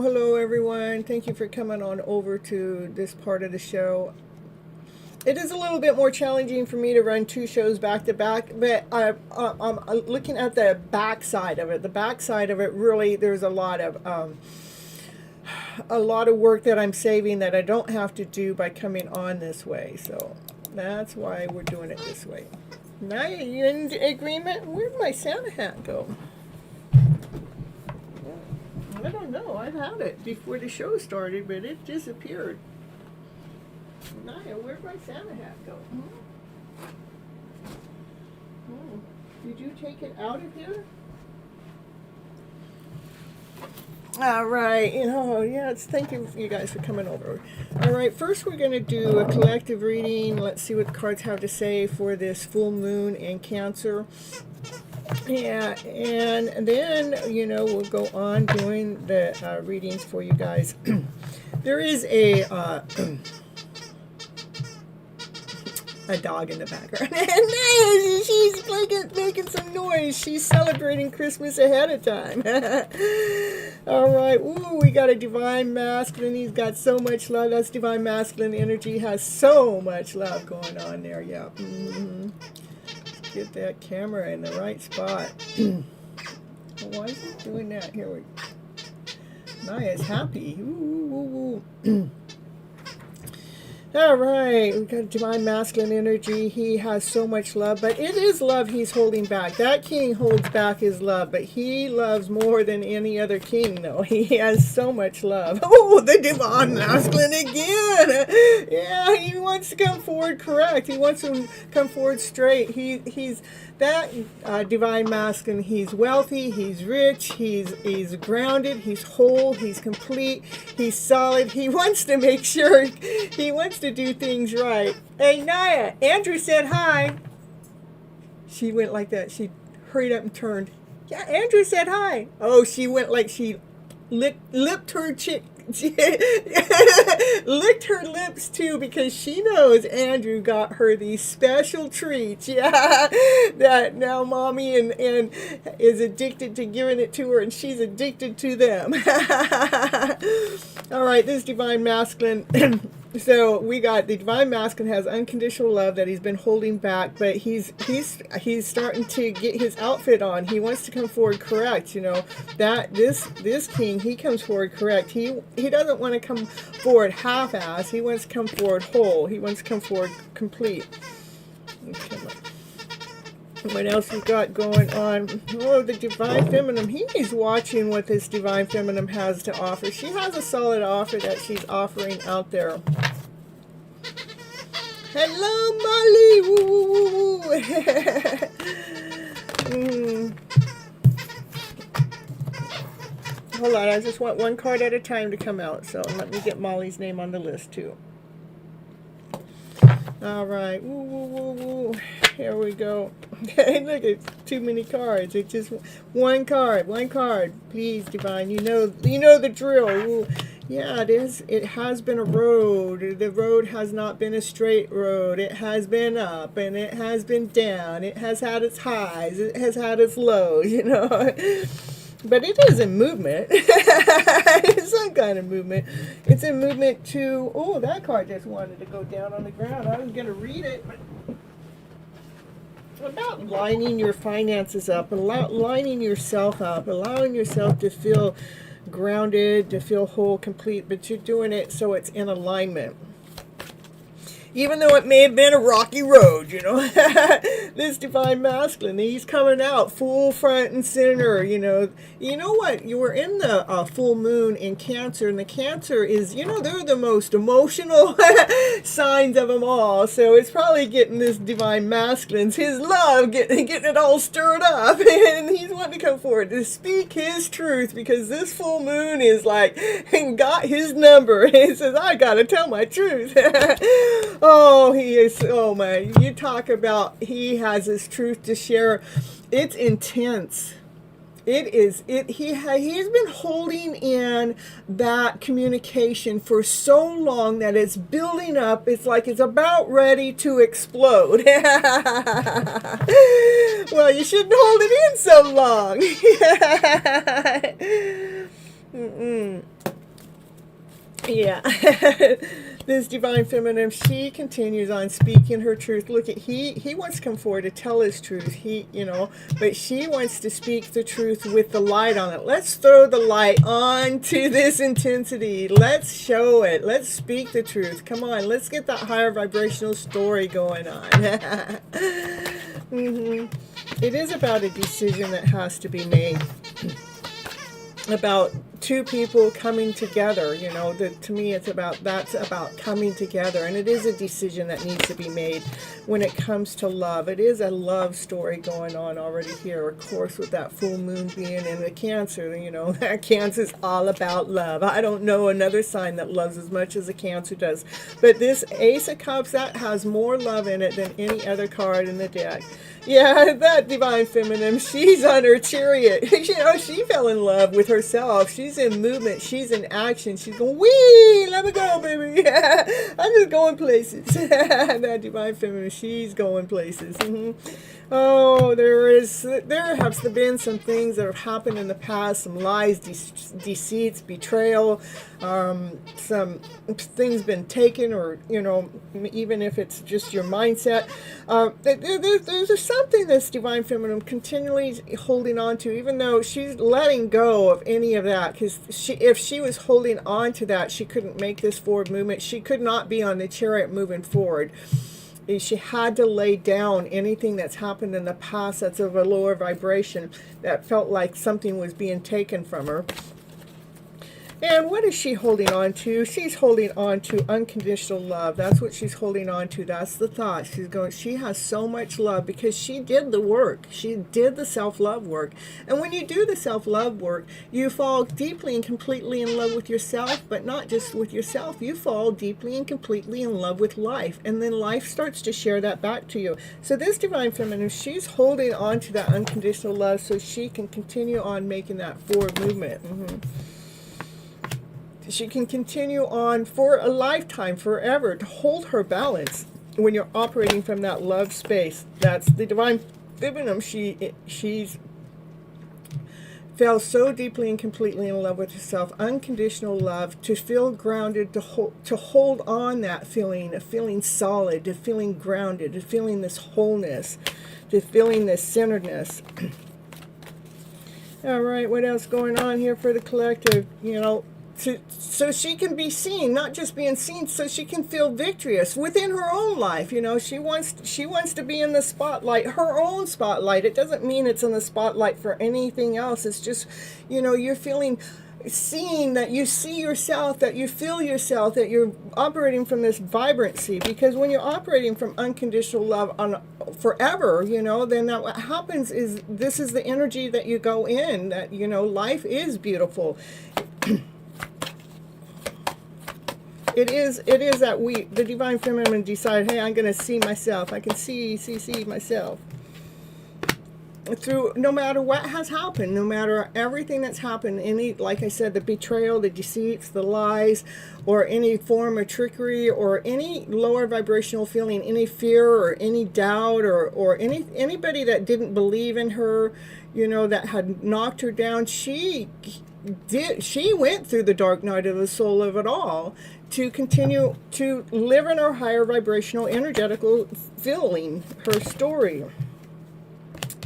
Hello everyone. Thank you for coming on over to this part of the show. It is a little bit more challenging for me to run two shows back to back, but I'm looking at the back side of it. The back side of it, really, there's a lot of work that I'm saving that I don't have to do by coming on this way. So that's why we're doing it this way. Now, you in agreement? Where'd my Santa hat go? I don't know. I had it before the show started, but it disappeared. Naya, where'd my Santa hat go? Did you take it out of here? All right. Thank you guys for coming over. All right. First, we're going to do a collective reading. Let's see what the cards have to say for this full moon in Cancer. Yeah, and then, we'll go on doing the readings for you guys. There is a dog in the background. And she's making some noise. She's celebrating Christmas ahead of time. All right. Ooh, we got a Divine Masculine. He's got so much love. That's Divine Masculine energy. Has so much love going on there. Yeah. Get that camera in the right spot. Why is it doing that? Here we go. Naya's happy. Ooh. All right, we've got Divine Masculine energy. He has so much love, but it is love he's holding back. That king holds back his love, but he loves more than any other king, though. He has so much love. Oh, the Divine Masculine again. Yeah, he wants to come forward correct. He wants to come forward straight. He's that Divine Masculine. He's wealthy, he's rich, he's grounded, he's whole, he's complete, he's solid. He wants to make sure, he wants to do things right. Hey, Naya, Andrew said hi. She went like that. She hurried up and turned. Yeah, Andrew said hi. Oh, she went like she licked her chick. Licked her lips too, because she knows Andrew got her these special treats. Yeah, that now mommy and is addicted to giving it to her, and she's addicted to them. All right, this Divine Masculine. So we got the Divine Masculine has unconditional love that he's been holding back, but he's starting to get his outfit on. He wants to come forward correct. That this king, he comes forward correct. He doesn't want to come forward half-ass. He wants to come forward whole. He wants to come forward complete. Okay. What else we got going on? Oh, the Divine Feminine. He's watching what this Divine Feminine has to offer. She has a solid offer that she's offering out there. Hello, Molly. Woo, woo, woo. Hold on, I just want one card at a time to come out. So let me get Molly's name on the list too. All right. Woo, woo, woo, woo. Here we go. Look, it's too many cards. It's just one card. One card. Please, Divine. You know the drill. Woo. Yeah, it is. It has been a road. The road has not been a straight road. It has been up and it has been down. It has had its highs. It has had its lows, you know. But it is in movement. It's some kind of movement. It's in movement to, oh, that card just wanted to go down on the ground. I was going to read it, but about lining your finances up, lining yourself up, allowing yourself to feel grounded, to feel whole, complete, but you're doing it so it's in alignment. Even though it may have been a rocky road, you know. This Divine Masculine, he's coming out full front and center, you know. You know what? You were in the full moon in Cancer, and the Cancer is, you know, they're the most emotional signs of them all. So it's probably getting this Divine Masculine's, his love, getting it all stirred up. And he's wanting to come forward to speak his truth, because this full moon is like, got his number. He says, I got to tell my truth. Oh, he is, oh man, you talk about he has his truth to share. It's intense. He's been holding in that communication for so long that it's building up. It's like it's about ready to explode. Well, you shouldn't hold it in so long. Yeah. This Divine Feminine, she continues on speaking her truth. Look, he wants to come forward to tell his truth. But she wants to speak the truth with the light on it. Let's throw the light onto this intensity. Let's show it. Let's speak the truth. Come on, let's get that higher vibrational story going on. It is about a decision that has to be made. About two people coming together, you know, to me that's about coming together, and it is a decision that needs to be made when it comes to love. It is a love story going on already here, of course, with that full moon being in the Cancer, you know, that Cancer is all about love. I don't know another sign that loves as much as a Cancer does, but this Ace of Cups, that has more love in it than any other card in the deck. Yeah, that Divine Feminine, she's on her chariot. You know, she fell in love with herself. She's in movement. She's in action. She's going, wee, let me go, baby. I'm just going places. That Divine Feminine, she's going places. Oh, there has been some things that have happened in the past, some lies, deceits, betrayal, some things been taken, or, you know, even if it's just your mindset. There's something this Divine Feminine continually holding on to, even though she's letting go of any of that, because if she was holding on to that, she couldn't make this forward movement. She could not be on the chariot moving forward. She had to lay down anything that's happened in the past that's of a lower vibration, that felt like something was being taken from her. And what is she holding on to? She's holding on to unconditional love. That's what she's holding on to. That's the thought. She has so much love because she did the work. She did the self-love work. And when you do the self-love work, you fall deeply and completely in love with yourself, but not just with yourself. You fall deeply and completely in love with life. And then life starts to share that back to you. So this Divine Feminine, she's holding on to that unconditional love so she can continue on making that forward movement. She can continue on for a lifetime, forever, to hold her balance when you're operating from that love space. That's the Divine Feminine. She's fell so deeply and completely in love with herself, unconditional love, to feel grounded, to hold on that feeling, of feeling solid, to feeling grounded, to feeling this wholeness, to feeling this centeredness. All right, what else going on here for the collective? You know, so she can be seen, not just being seen, so she can feel victorious within her own life. You know, she wants to be in the spotlight, her own spotlight. It doesn't mean it's in the spotlight for anything else. It's just, you know, you're feeling seen, that you see yourself, that you feel yourself, that you're operating from this vibrancy. Because when you're operating from unconditional love on forever, you know, then what happens is this is the energy that you go in, that, you know, life is beautiful. it is that the divine feminine decide, hey, I'm going to see myself. I can see myself. Through no matter what has happened, no matter everything that's happened, any, like I said, the betrayal, the deceits, the lies, or any form of trickery, or any lower vibrational feeling, any fear or any doubt, or anybody that didn't believe in her, you know, that had knocked her down, she went through the dark night of the soul of it all to continue to live in her higher vibrational energetical feeling, her story.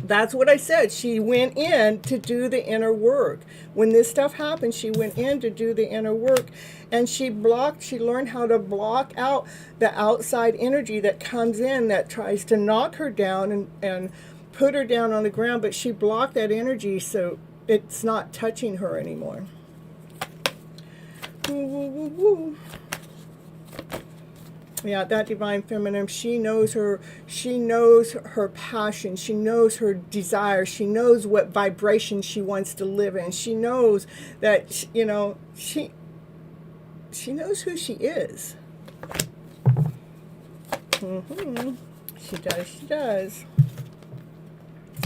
That's what I said. She went in to do the inner work. When this stuff happened, she went in to do the inner work, and she learned how to block out the outside energy that comes in that tries to knock her down and put her down on the ground, but she blocked that energy so it's not touching her anymore. Woo, woo, woo, woo. Yeah, that divine feminine, she knows her passion, she knows her desire, she knows what vibration she wants to live in. She knows that, you know, she knows who she is. She does.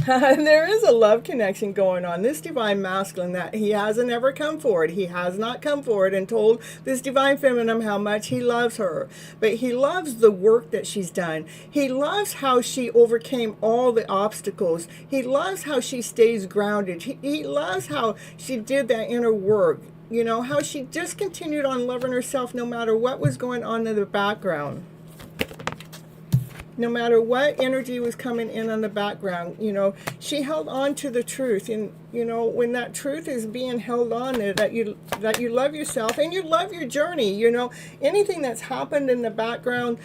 There is a love connection going on. This divine masculine, that he hasn't ever come forward. He has not come forward and told this divine feminine how much he loves her. But he loves the work that she's done. He loves how she overcame all the obstacles. He loves how she stays grounded. He loves how she did that inner work. You know, how she just continued on loving herself no matter what was going on in the background. No matter what energy was coming in on the background, you know, she held on to the truth. And, you know, when that truth is being held on there, that you love yourself and you love your journey, you know, anything that's happened in the background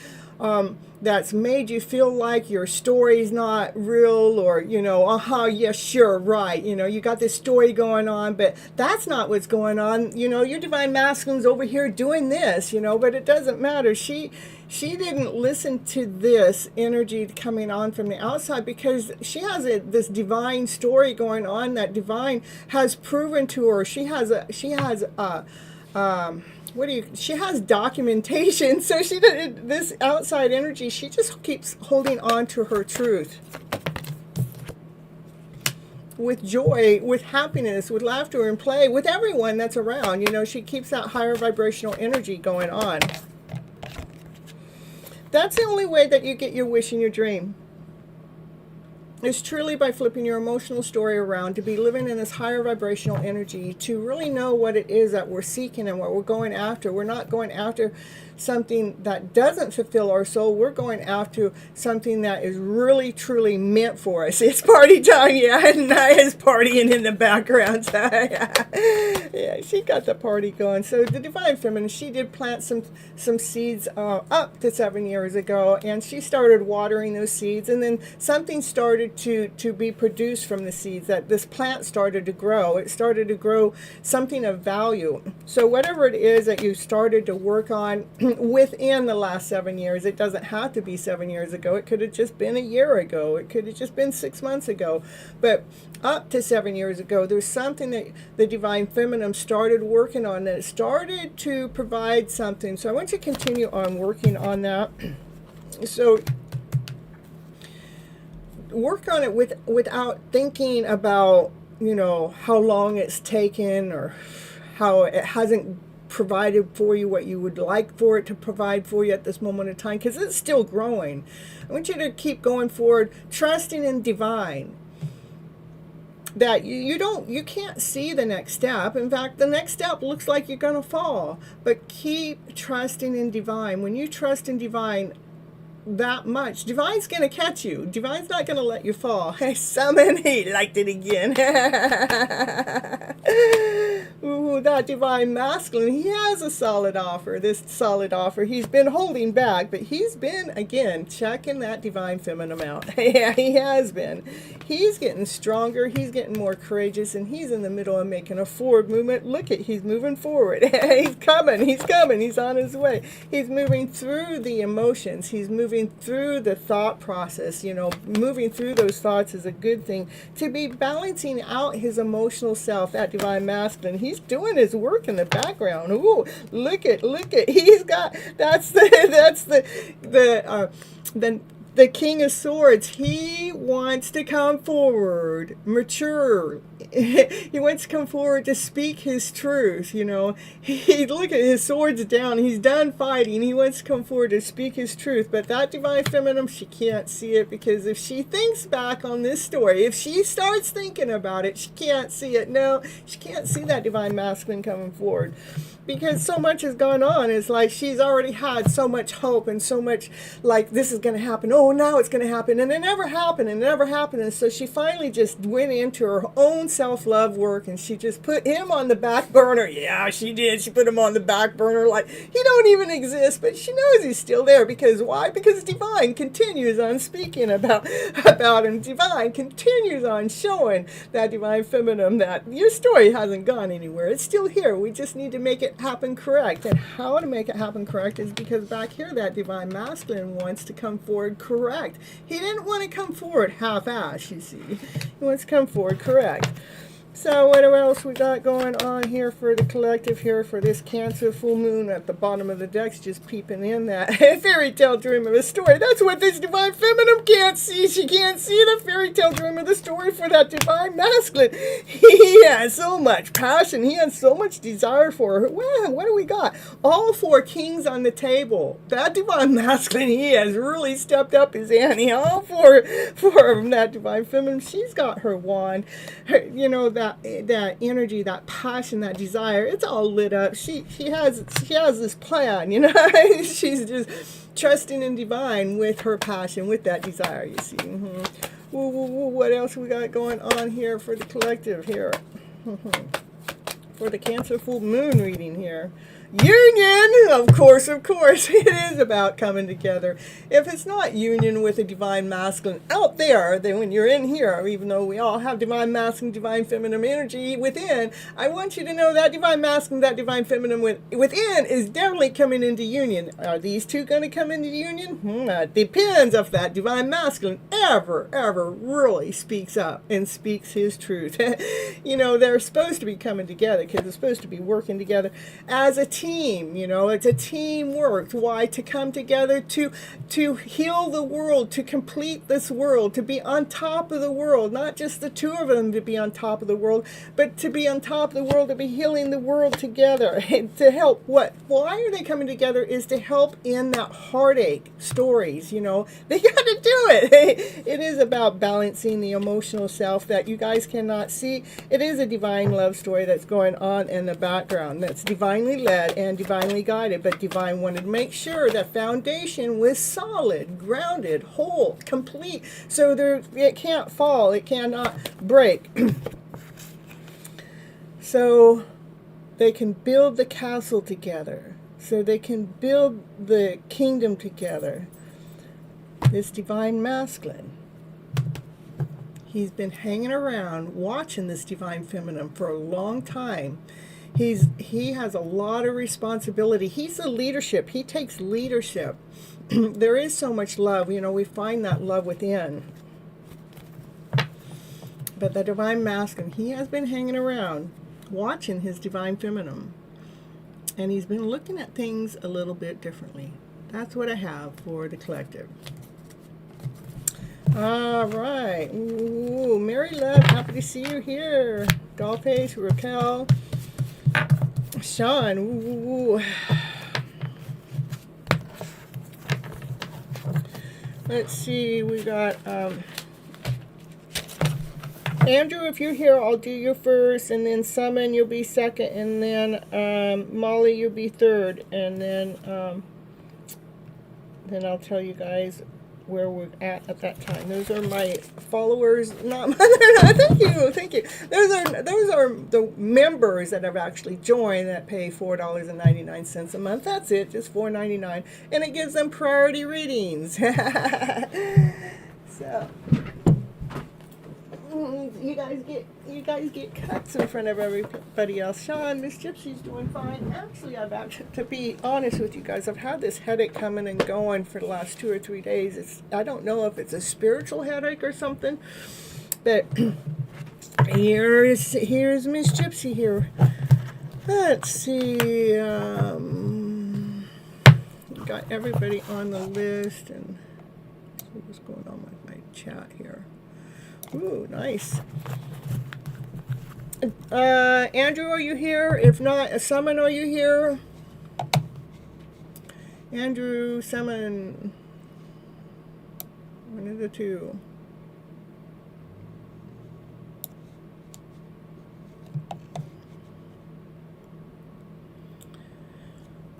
that's made you feel like your story's not real, or, you know, yeah, sure, right, you know, you got this story going on, but that's not what's going on. You know, your divine masculine's over here doing this, you know, but it doesn't matter. She didn't listen to this energy coming on from the outside, because she has this divine story going on that divine has proven to her. She has documentation. So this outside energy, she just keeps holding on to her truth. With joy, with happiness, with laughter and play, with everyone that's around. You know, she keeps that higher vibrational energy going on. That's the only way that you get your wish and your dream. It's truly by flipping your emotional story around, to be living in this higher vibrational energy, to really know what it is that we're seeking and what we're going after. We're not going after something that doesn't fulfill our soul. We're going after something that is really, truly meant for us. It's party time, yeah, and Naya's partying in the background. Yeah, she got the party going. So the divine feminine, she did plant some seeds up to 7 years ago, and she started watering those seeds, and then something started to be produced from the seeds. That this plant started to grow. It started to grow something of value. So whatever it is that you started to work on within the last 7 years, it doesn't have to be 7 years ago. It could have just been a year ago. It could have just been 6 months ago. But up to 7 years ago, there's something that the divine feminine started working on, that started to provide something. So I want you to continue on working on that. So work on it without thinking about, you know, how long it's taken, or how it hasn't provided for you what you would like for it to provide for you at this moment in time, because it's still growing. I want you to keep going forward, trusting in divine. That you can't see the next step. In fact, the next step looks like you're going to fall. But keep trusting in divine. When you trust in divine that much, divine's going to catch you. Divine's not going to let you fall. Hey, summon, he liked it again. Ooh, that divine masculine, he has a solid offer. This solid offer, he's been holding back, but he's been, again, checking that divine feminine out. Yeah, he has been. He's getting stronger, he's getting more courageous, and he's in the middle of making a forward movement. Look at, he's moving forward. He's coming, he's on his way. He's moving through the emotions, he's moving through the thought process. You know, moving through those thoughts is a good thing. To be balancing out his emotional self, that divine masculine, he's doing doing his work in the background. Ooh, look at, he's got, that's the King of Swords. He wants to come forward, mature. He wants to come forward to speak his truth, you know. Look at his sword's down. He's done fighting. He wants to come forward to speak his truth. But that Divine Feminine, she can't see it, because if she thinks back on this story, if she starts thinking about it, she can't see it. No, she can't see that Divine Masculine coming forward, because so much has gone on. It's like she's already had so much hope and so much like, this is going to happen. Oh, now it's going to happen. And it never happened, and it never happened. And so she finally just went into her own self-love work, and she just put him on the back burner. Yeah, she did. She put him on the back burner like he don't even exist. But she knows he's still there. Because why? Because Divine continues on speaking about him. Divine continues on showing that Divine Feminine that your story hasn't gone anywhere. It's still here. We just need to make it happen correct. And how to make it happen correct is because back here that Divine Masculine wants to come forward correct. He didn't want to come forward half-assed, you see. He wants to come forward correct. So what else we got going on here for the collective here for this Cancer full moon at the bottom of the deck's just peeping in that fairy tale dream of a story. That's what this Divine Feminine can't see. She can't see the fairy tale dream of the story for that Divine Masculine. He has so much passion. He has so much desire for her. Well, what do we got? All 4 kings on the table. That Divine Masculine, he has really stepped up his ante. All four of that Divine Feminine, she's got her wand. You know, that energy, that passion, that desire, it's all lit up. She has this plan, you know. She's just trusting in Divine with her passion, with that desire, you see. What else we got going on here for the collective here? For the Cancer full moon reading here. Union, of course, it is about coming together. If it's not union with a Divine Masculine out there, then when you're in here, even though we all have Divine Masculine, Divine Feminine energy within, I want you to know that Divine Masculine, that Divine Feminine within is definitely coming into union. Are these two going to come into union? It depends if that Divine Masculine ever really speaks up and speaks his truth. You know, they're supposed to be coming together because they're supposed to be working together as a team. You know, it's a teamwork. Why? To come together to heal the world, to complete this world, to be on top of the world. Not just the two of them to be on top of the world, but to be on top of the world, to be healing the world together. To help what? Why are they coming together? Is to help in that heartache stories. You know, they got to do it. It is about balancing the emotional self that you guys cannot see. It is a divine love story that's going on in the background, that's divinely led and divinely guided, but Divine wanted to make sure that foundation was solid, grounded, whole, complete, so it can't fall, it cannot break. So they can build the castle together, so they can build the kingdom together. This Divine Masculine, he's been hanging around watching this Divine Feminine for a long time. He has a lot of responsibility. He's the leadership. He takes leadership. There is so much love. You know, we find that love within. But the Divine Masculine, he has been hanging around watching his Divine Feminine. And he's been looking at things a little bit differently. That's what I have for the collective. All right. Ooh, Mary Love, happy to see you here. Dollface, Raquel, Sean. Ooh. Let's see. We got Andrew. If you're here, I'll do you first, and then Summon, you'll be second, and then Molly, you'll be third, and then I'll tell you guys where we're at that time. Those are my followers, not my, thank you. Those are the members that have actually joined that pay $4.99 a month. That's it, just $4.99, and it gives them priority readings. So you guys get cuts in front of everybody else. Sean, Miss Gypsy's doing fine. Actually, to be honest with you guys, I've had this headache coming and going for the last 2 or 3 days. I don't know if it's a spiritual headache or something, but here's Miss Gypsy here. Let's see. Got everybody on the list, and see what's going on with my chat here. Ooh, nice. Andrew, are you here? If not, Summon, are you here? Andrew, Summon. One of the two.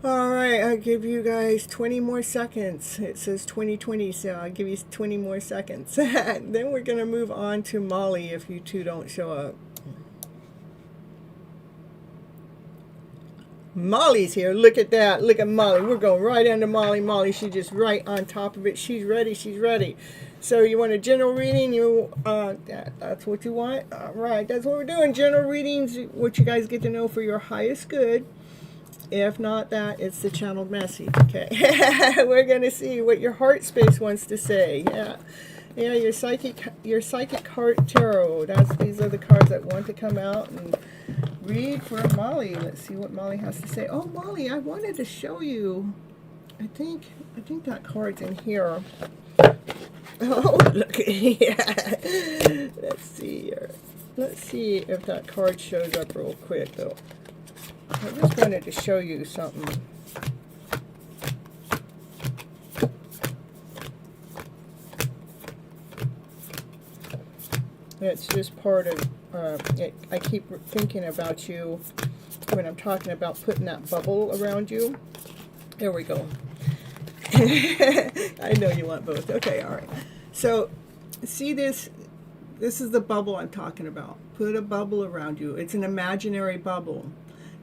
All right, I'll give you guys 20 more seconds. It says 2020, so I'll give you 20 more seconds. Then we're going to move on to Molly if you two don't show up. Molly's here. Look at that. Look at Molly. We're going right into Molly. Molly, she's just right on top of it. She's ready. She's ready. So you want a general reading? That's what you want? All right, that's what we're doing. General readings, what you guys get to know for your highest good. If not that, it's the channeled message. Okay. We're going to see what your heart space wants to say. Yeah. Yeah, your psychic heart tarot. These are the cards that want to come out and read for Molly. Let's see what Molly has to say. Oh, Molly, I wanted to show you. I think that card's in here. Oh, look. Yeah. Let's see here. Let's see if that card shows up real quick, though. I just wanted to show you something. It's just part of, I keep thinking about you when I'm talking about putting that bubble around you. There we go. I know you want both. Okay, all right. So, see this? This is the bubble I'm talking about. Put a bubble around you. It's an imaginary bubble.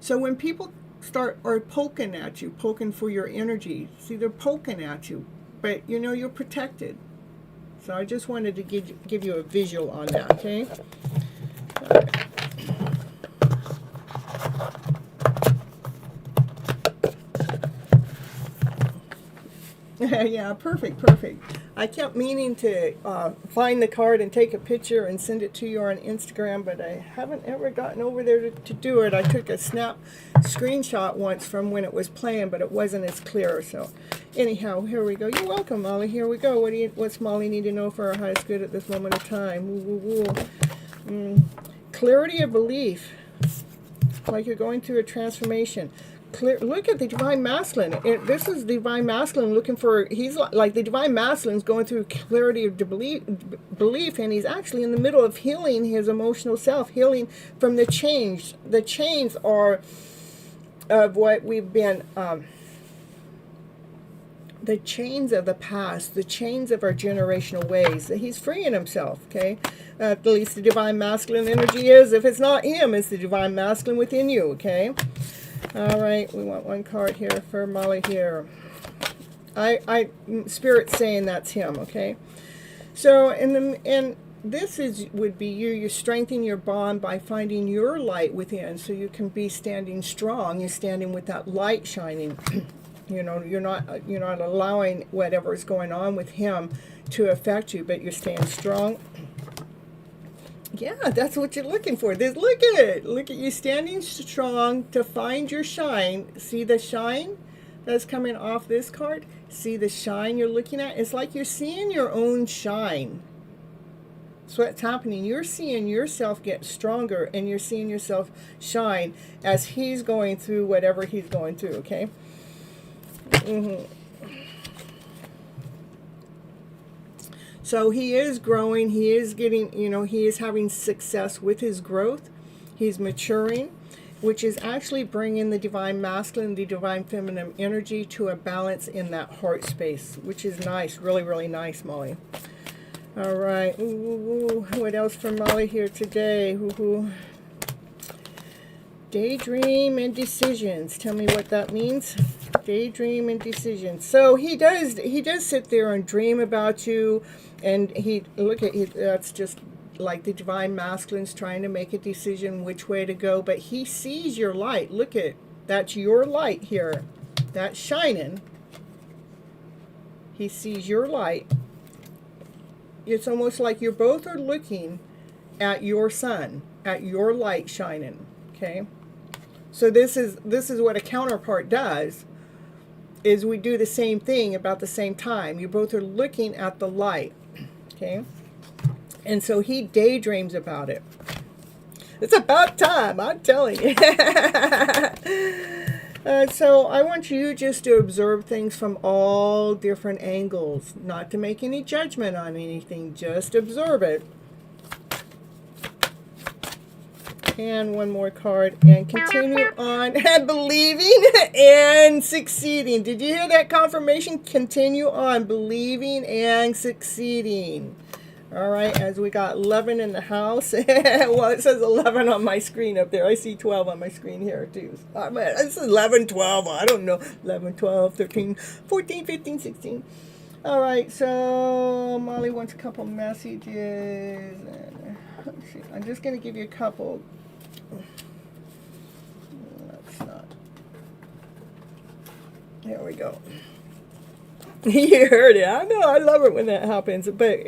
So when people are poking at you, poking for your energy, see, they're poking at you, but you know you're protected. So I just wanted to give you a visual on that, okay? All right. Yeah, perfect. I kept meaning to find the card and take a picture and send it to you on Instagram, but I haven't ever gotten over there to do it. I took a snap screenshot once from when it was playing, but it wasn't as clear. So anyhow, here we go. You're welcome, Molly. Here we go. What's Molly need to know for our highest good at this moment of time? Woo, woo, woo. Clarity of belief. Like you're going through a transformation. Look at the Divine Masculine. This is Divine Masculine looking for, he's like the Divine Masculine's going through clarity of belief, and he's actually in the middle of healing his emotional self, healing from the change. The chains are of what we've been, the chains of the past, the chains of our generational ways. He's freeing himself, okay? At least the Divine Masculine energy is. If it's not him, it's the Divine Masculine within you, okay? All right, we want one card here for Molly here. Spirit's saying that's him, okay? So, and this would be you. You strengthen your bond by finding your light within, so you can be standing strong. You're standing with that light shining. You know, you're not allowing whatever is going on with him to affect you, but you're staying strong. Yeah, that's what you're looking for. Look at it. Look at you standing strong to find your shine. See the shine that's coming off this card? See the shine you're looking at? It's like you're seeing your own shine. That's what's happening. You're seeing yourself get stronger, and you're seeing yourself shine as he's going through whatever he's going through, okay? So he is growing, he is getting, he is having success with his growth. He's maturing, which is actually bringing the Divine Masculine, the Divine Feminine energy to a balance in that heart space, which is nice, really, really nice, Molly. All right, what else from Molly here today? Daydream and decisions. Tell me what that means. Daydream and decisions. So he does sit there and dream about you, and that's just like the Divine Masculine's trying to make a decision which way to go, but he sees your light. Look at, that's your light here. That's shining. He sees your light. It's almost like you both are looking at your sun, at your light shining, okay? So this is what a counterpart does, is we do the same thing about the same time. You both are looking at the light, okay? And so he daydreams about it. It's about time, I'm telling you. So I want you just to observe things from all different angles, not to make any judgment on anything, just observe it. And one more card, and continue on believing and succeeding. Did you hear that confirmation? Continue on believing and succeeding. All right, as we got 11 in the house. Well, it says 11 on my screen up there. I see 12 on my screen here too. Oh, man, it's 11, 12. I don't know. 11, 12, 13, 14, 15, 16. All right, so Molly wants a couple messages. Let's see. I'm just going to give you a couple. That's not. There we go. You heard it. I know. I love it when that happens. But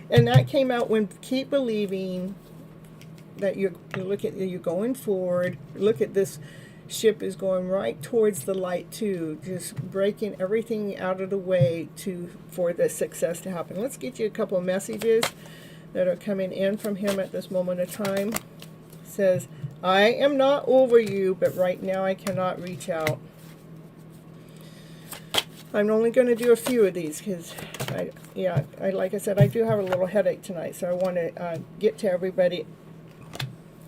and that came out when keep believing that you're going forward. Look at this. Ship is going right towards the light too, just breaking everything out of the way for the success to happen. Let's get you a couple of messages that are coming in from him at this moment of time. Says, I am not over you, but right now I cannot reach out. I'm only going to do a few of these because, like I said, I do have a little headache tonight, so I want to get to everybody.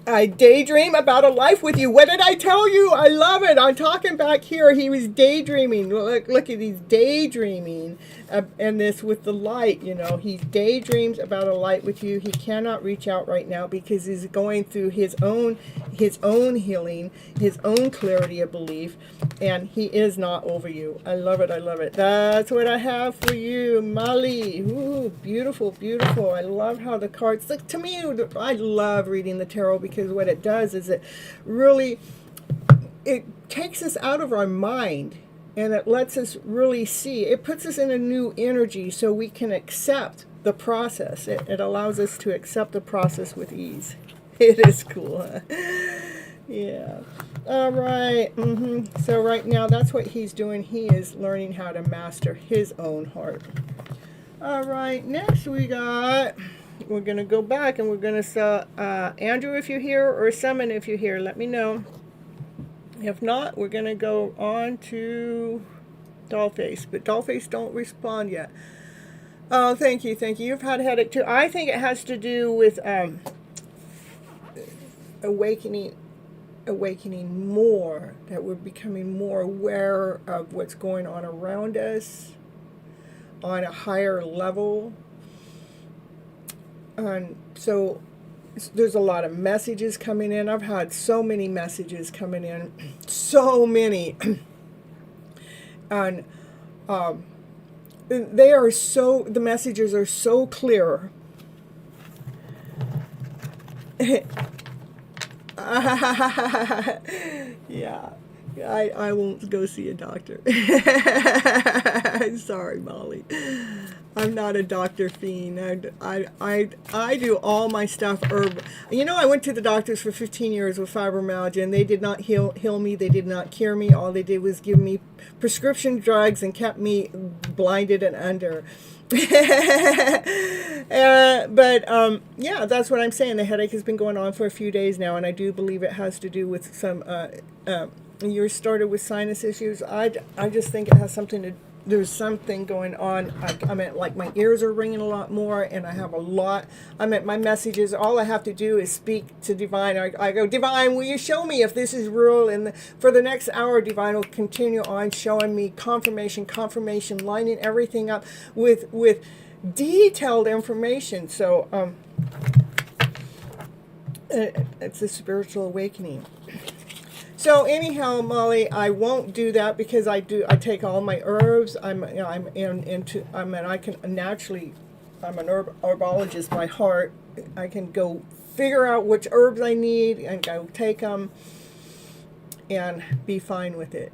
I daydream about a life with you. What did I tell you? I love it. I'm talking back here. He was daydreaming. Look at he's daydreaming. And this with the light, he daydreams about a light with you. He cannot reach out right now because he's going through his own healing, his own clarity of belief, and he is not over you. I love it. I love it. That's what I have for you, Molly. Ooh, beautiful, beautiful. I love how the cards look to me. I love reading the tarot because what it does is it takes us out of our mind. And it lets us really see. It puts us in a new energy so we can accept the process. It allows us to accept the process with ease. It is cool, huh? Yeah. All right. So right now, that's what he's doing. He is learning how to master his own heart. All right. Next we're going to go back and we're going to say, Andrew, if you're here, or Summon, if you're here, let me know. If not, we're going to go on to Dollface. But Dollface don't respond yet. Oh, thank you, thank you. You've had a headache too. I think it has to do with awakening more, that we're becoming more aware of what's going on around us on a higher level. So there's a lot of messages coming in. I've had so many messages coming in, so many, and the messages are so clear. Yeah, I won't go see a doctor. Sorry, Molly. I'm not a doctor fiend. I do all my stuff herb. I went to the doctors for 15 years with fibromyalgia, and they did not heal me. They did not cure me. All they did was give me prescription drugs and kept me blinded and under. Yeah, that's what I'm saying. The headache has been going on for a few days now, and I do believe it has to do with some. You started with sinus issues. I just think it has something to. There's something going on. I mean, like my ears are ringing a lot more, and I have a lot. My messages, all I have to do is speak to Divine. I go, Divine, will you show me if this is real? And for the next hour, Divine will continue on showing me confirmation, lining everything up with detailed information. So it's a spiritual awakening. So anyhow, Molly, I won't do that because I take all my herbs. I'm an herbologist by heart. I can go figure out which herbs I need and go take them and be fine with it.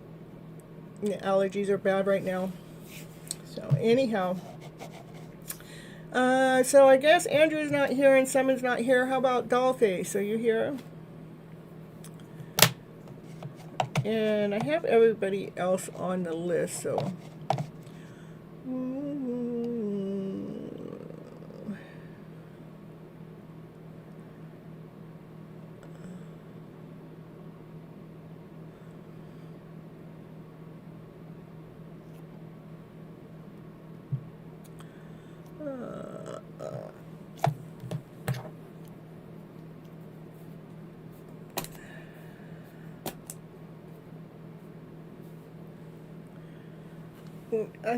The allergies are bad right now. So anyhow, so I guess Andrew's not here and Summon's not here. How about Dollface? Are you here? And I have everybody else on the list, so.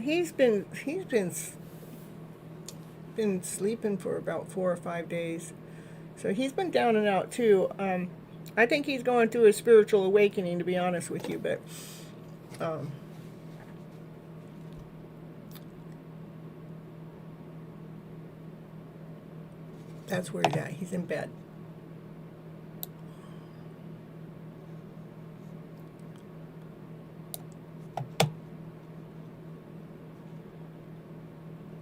He's been sleeping for about 4 or 5 days, so he's been down and out too. I think he's going through a spiritual awakening, to be honest with you, but that's where he's at. He's in bed.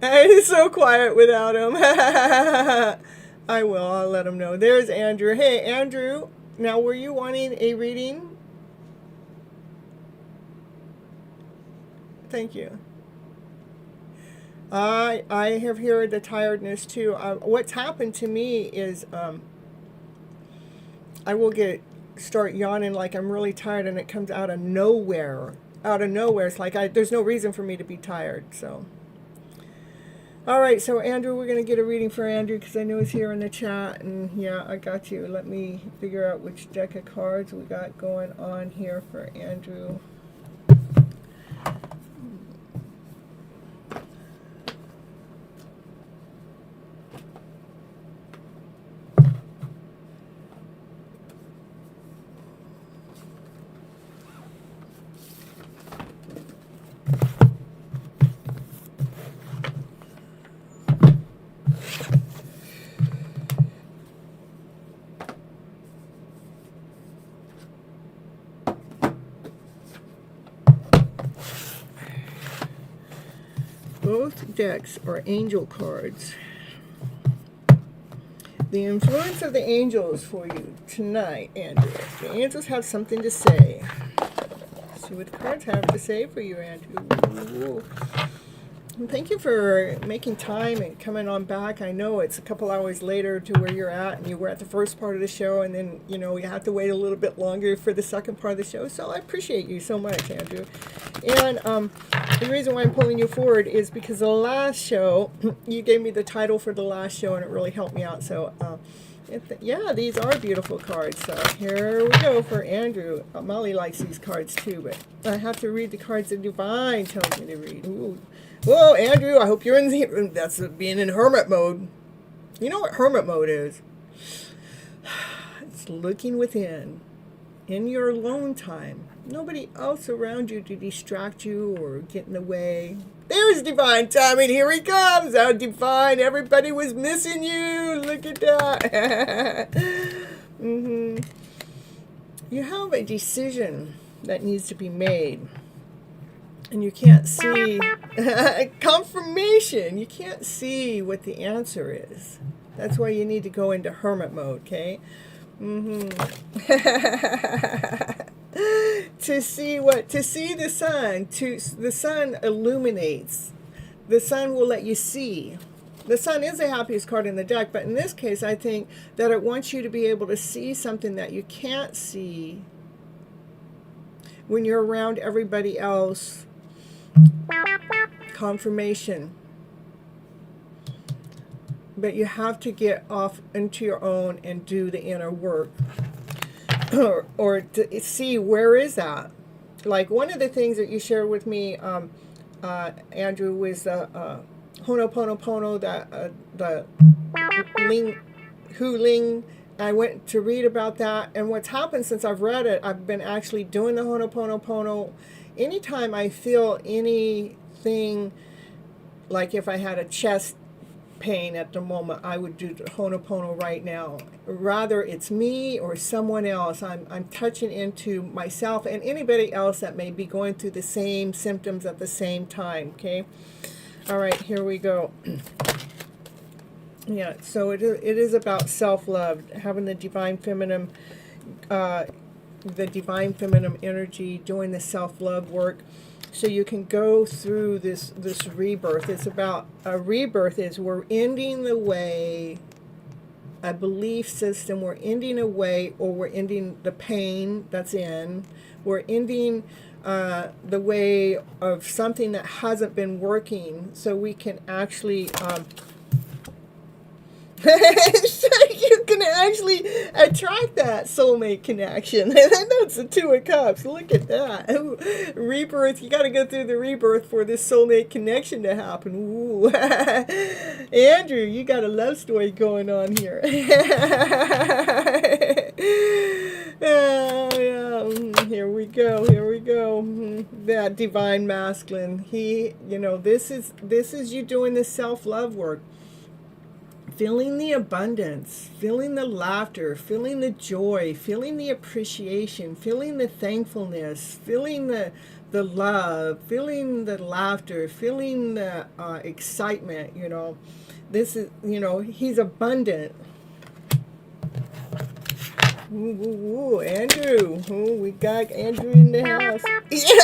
He's so quiet without him. I will. I'll let him know. There's Andrew. Hey, Andrew. Now, were you wanting a reading? Thank you. I have heard the tiredness too. What's happened to me is I will start yawning like I'm really tired, and it comes out of nowhere. Out of nowhere. It's like there's no reason for me to be tired. So. All right, so Andrew, we're going to get a reading for Andrew because I know he's here in the chat, and yeah, I got you. Let me figure out which deck of cards we got going on here for Andrew. Both decks are angel cards. The influence of the angels for you tonight, Andrew. The angels have something to say. Let's see what the cards have to say for you, Andrew. Ooh. And thank you for making time and coming on back. I know it's a couple hours later to where you're at, and you were at the first part of the show, and then, you know, you have to wait a little bit longer for the second part of the show. So I appreciate you so much, Andrew. And the reason why I'm pulling you forward is because the last show, you gave me the title for the last show, and it really helped me out. So, yeah, these are beautiful cards. So here we go for Andrew. Molly likes these cards too, but I have to read the cards that Divine tells me to read. Ooh. Whoa, Andrew, I hope you're in the... That's being in hermit mode. You know what hermit mode is? It's looking within. In your alone time. Nobody else around you to distract you or get in the way. There's Divine timing. Here he comes. How Divine. Everybody was missing you. Look at that. You have a decision that needs to be made. And you can't see confirmation. You can't see what the answer is. That's why you need to go into hermit mode, okay? To see the sun. The sun illuminates. The sun will let you see. The sun is the happiest card in the deck, but in this case, I think that it wants you to be able to see something that you can't see when you're around everybody else. Confirmation. But you have to get off into your own and do the inner work. or to see where is that. Like one of the things that you shared with me, Andrew, was the Ho'oponopono, the Ling. I went to read about that, and what's happened since I've read it, I've been actually doing the Ho'oponopono. Anytime I feel anything, like if I had a chest pain at the moment, I would do the Ho'oponopono right now. Rather it's me or someone else. I'm touching into myself and anybody else that may be going through the same symptoms at the same time, okay? All right, here we go. Yeah, so it is about self-love, having the divine feminine the divine feminine energy, doing the self-love work, so you can go through this rebirth. It's about a rebirth. Is we're ending the way a belief system, we're ending a way, or we're ending the pain that's in, we're ending the way of something that hasn't been working, so we can actually so you can actually attract that soulmate connection. That's the Two of Cups. Look at that. Ooh, rebirth. You got to go through the rebirth for this soulmate connection to happen. Ooh. Andrew, you got a love story going on here. Yeah. Here we go. That divine masculine. This is you doing the self-love work. Feeling the abundance, feeling the laughter, feeling the joy, feeling the appreciation, feeling the thankfulness, feeling the love, feeling the laughter, feeling the excitement. This is, he's abundant. Ooh, Andrew. Ooh, we got Andrew in the house. Yeah,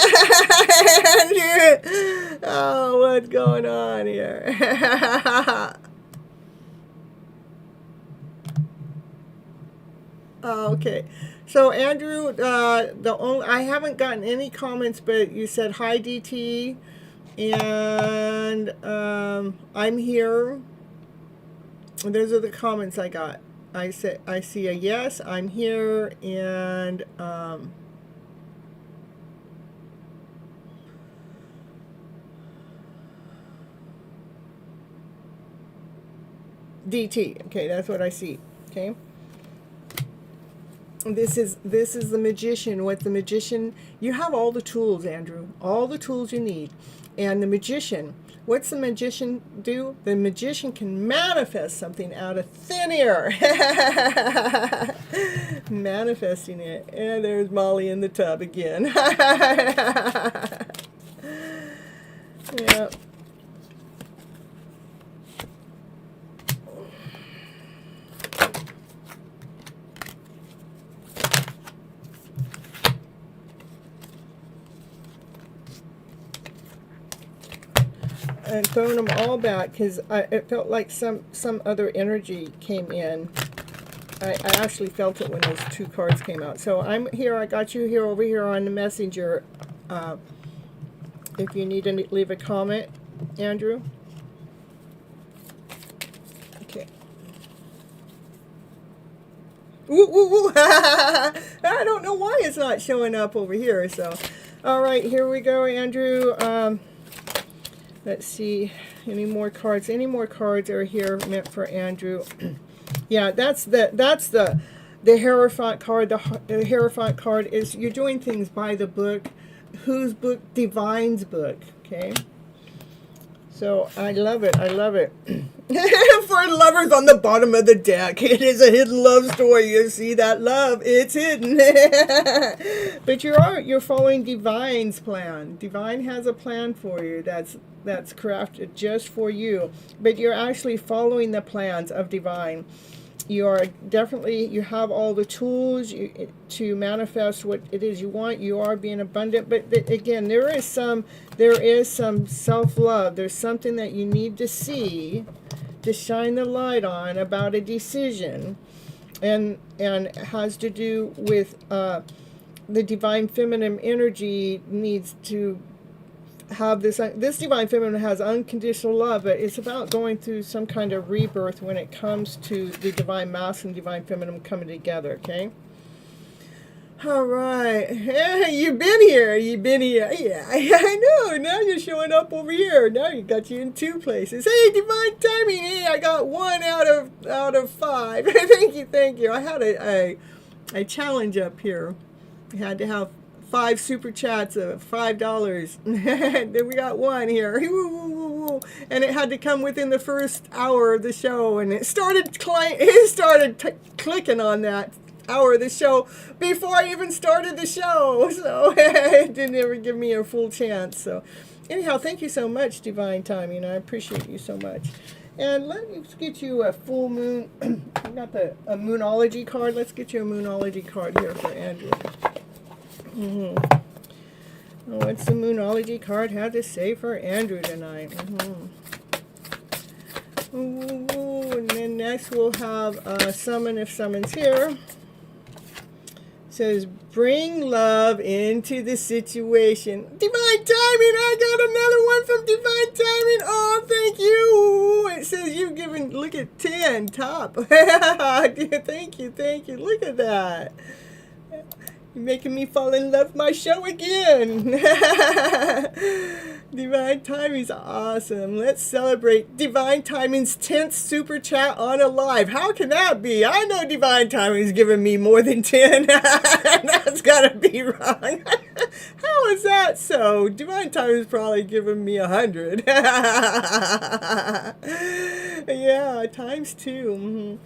Andrew. Oh, what's going on here? Oh, okay. So Andrew, I haven't gotten any comments, but you said hi DT, and I'm here. And those are the comments I got. I see a yes, I'm here, and DT. Okay, that's what I see. Okay. This is the magician. What the magician, you have all the tools, Andrew, all the tools you need. And the magician, what's the magician do? The magician can manifest something out of thin air. Manifesting it. And there's Molly in the tub again. Yeah. And throwing them all back because it felt like some other energy came in. I actually felt it when those two cards came out. So I'm here. I got you here over here on the messenger. If you need to leave a comment, Andrew. Okay. Ooh, ooh, ooh. I don't know why it's not showing up over here. So, all right, here we go, Andrew. Let's see, any more cards? Any more cards are here meant for Andrew? Yeah, that's the Hierophant card. The Hierophant card is you're doing things by the book. Whose book? Divine's book. Okay. So I love it. I love it. For lovers on the bottom of the deck, it is a hidden love story. You see that love? It's hidden. But you're following Divine's plan. Divine has a plan for you that's crafted just for you. But you're actually following the plans of Divine. You are definitely, you have all the tools to manifest what it is you want. You are being abundant, but again, there is some self-love. There's something that you need to see, to shine the light on about a decision, and it has to do with the divine feminine energy needs to have this divine feminine has unconditional love, but it's about going through some kind of rebirth when it comes to the divine masculine and divine feminine coming together. Okay. All right. Yeah, you've been here. Yeah, I know. Now you're showing up over here. Now you got you in two places. Hey, divine timing. Hey, I got 1 out of 5. Thank you. I had a challenge up here. I had to have 5 super chats of $5. Then we got 1 here. And it had to come within the first hour of the show, and it started clicking on that hour of the show before I even started the show. So it didn't ever give me a full chance. So anyhow, thank you so much, Divine Timing. I appreciate you so much. And let's get you a full moon. I got a moonology card. Let's get you a moonology card here for Andrew. What's the Moonology card have to say for Andrew tonight? And then next we'll have Summon if Summon's here. Says, bring love into the situation. Divine Timing! I got another one from Divine Timing! Oh, thank you! It says you've given, look at 10, top. Thank you. Look at that. You're making me fall in love with my show again. Divine Timing's awesome. Let's celebrate Divine Timing's 10th super chat on a live. How can that be? I know Divine Timing's given me more than 10. That's gotta be wrong. How is that so? Divine Timing's probably given me 100. Yeah, times 2.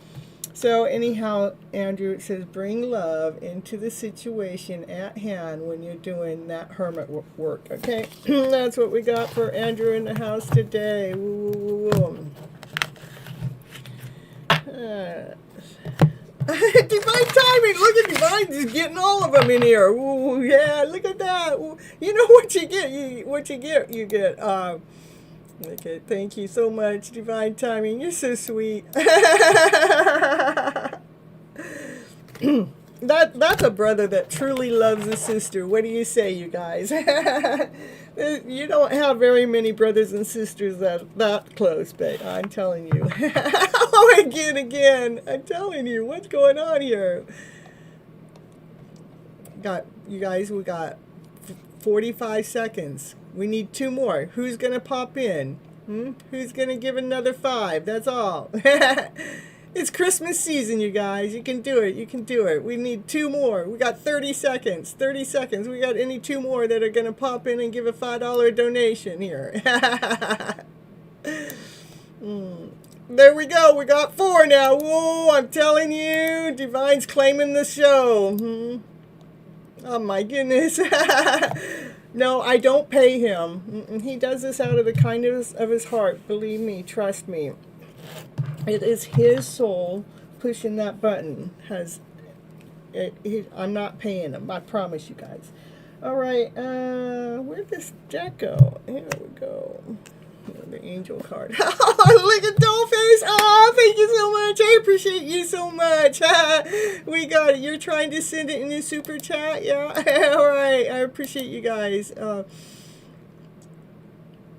So anyhow, Andrew, it says, bring love into the situation at hand when you're doing that hermit work. Okay, that's what we got for Andrew in the house today. Divine Timing, look at Divine, just getting all of them in here. Ooh, yeah, look at that. Ooh, you know what you get, you get. Okay, thank you so much, Divine Timing. You're so sweet. That's a brother that truly loves a sister. What do you say, you guys? You don't have very many brothers and sisters that close, but I'm telling you. Oh, again. I'm telling you, what's going on here? You guys, we got 45 seconds. We need 2 more. Who's going to pop in? Who's going to give another 5? That's all. It's Christmas season, you guys. You can do it. We need 2 more. We got 30 seconds. We got any 2 more that are going to pop in and give a $5 donation here. There we go. We got 4 now. Whoa, I'm telling you. Divine's claiming the show. Oh, my goodness. No, I don't pay him. He does this out of the kindness of his heart. Believe me, trust me. It is his soul pushing that button. I'm not paying him. I promise you guys. All right. Where'd this deck go? Here we go. The angel card. Oh, look at Dollface. Oh, thank you so much. I appreciate you so much. We got it. You're trying to send it in a super chat? Yeah. All right. I appreciate you guys.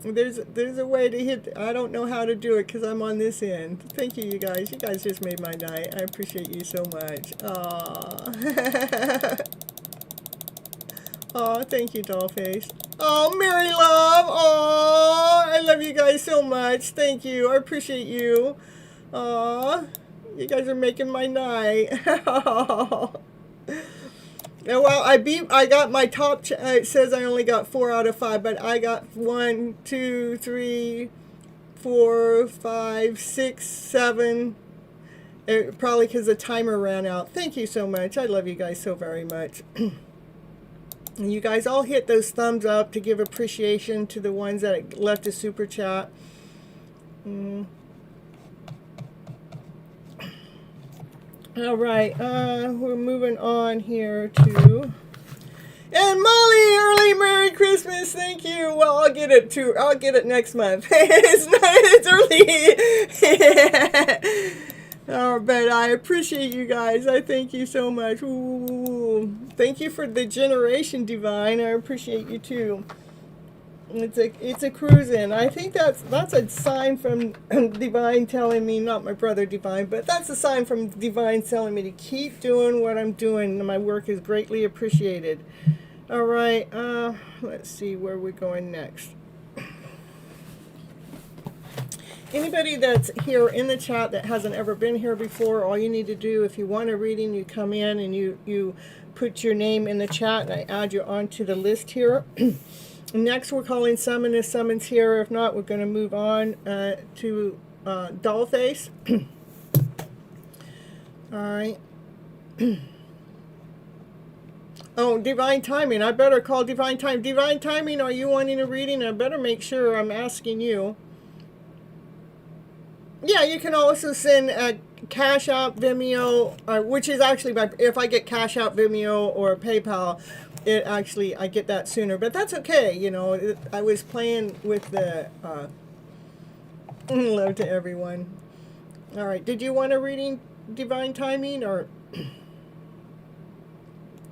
There's a way to hit. I don't know how to do it because I'm on this end. Thank you, you guys. You guys just made my night. I appreciate you so much. Aww. Oh, thank you, Dollface. Oh, Mary Love. Oh, I love you guys so much. Thank you. I appreciate you. Oh, you guys are making my night. Oh. Well, I got my top. It says I only got 4 out of 5, but I got 1, 2, 3, 4, 5, 6, 7. Probably because the timer ran out. Thank you so much. I love you guys so very much. And you guys all hit those thumbs up to give appreciation to the ones that left a super chat. All right, we're moving on here to... And Molly, early Merry Christmas, thank you. Well, I'll get it too. I'll get it next month. It's early. Oh, but I appreciate you guys. I thank you so much. Ooh, thank you for the generation, Divine. I appreciate you too. It's a cruising. I think that's a sign from Divine telling me, not my brother Divine, but that's a sign from Divine telling me to keep doing what I'm doing. My work is greatly appreciated. All right, let's see where we're going next. Anybody that's here in the chat that hasn't ever been here before, all you need to do, if you want a reading, you come in and you put your name in the chat, and I add you onto the list here. Next, we're calling Summon if Summon's here. If not, we're going to move on to Dollface. All right. Oh, Divine Timing. I better call Divine Timing. Divine Timing, are you wanting a reading? I better make sure I'm asking you. Yeah, you can also send a CashApp, Vimeo, which is actually if I get CashApp, Vimeo, or PayPal, it actually, I get that sooner, but that's okay. You know, I was playing with the love to everyone. All right, did you want a reading, Divine Timing, or?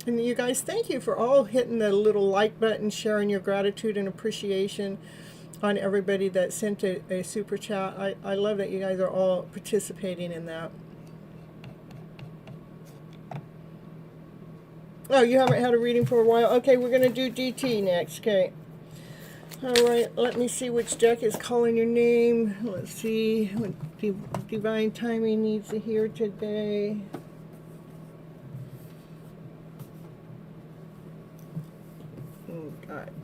And you guys, thank you for all hitting the little like button, sharing your gratitude and appreciation on everybody that sent a super chat. I love that you guys are all participating in that. Oh, you haven't had a reading for a while? Okay, we're going to do DT next. Okay. All right, let me see which deck is calling your name. Let's see what Divine Timing needs to hear today.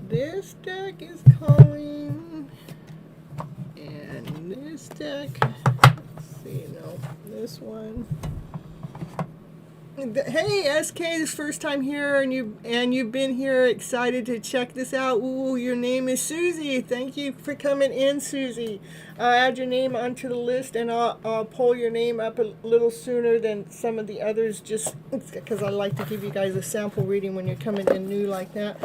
This deck is calling, and this deck, let's see, no, this one. Hey, SK, this first time here, and you've been here, excited to check this out. Ooh, your name is Susie. Thank you for coming in, Susie. I'll add your name onto the list, and I'll pull your name up a little sooner than some of the others, just because I like to give you guys a sample reading when you're coming in new like that.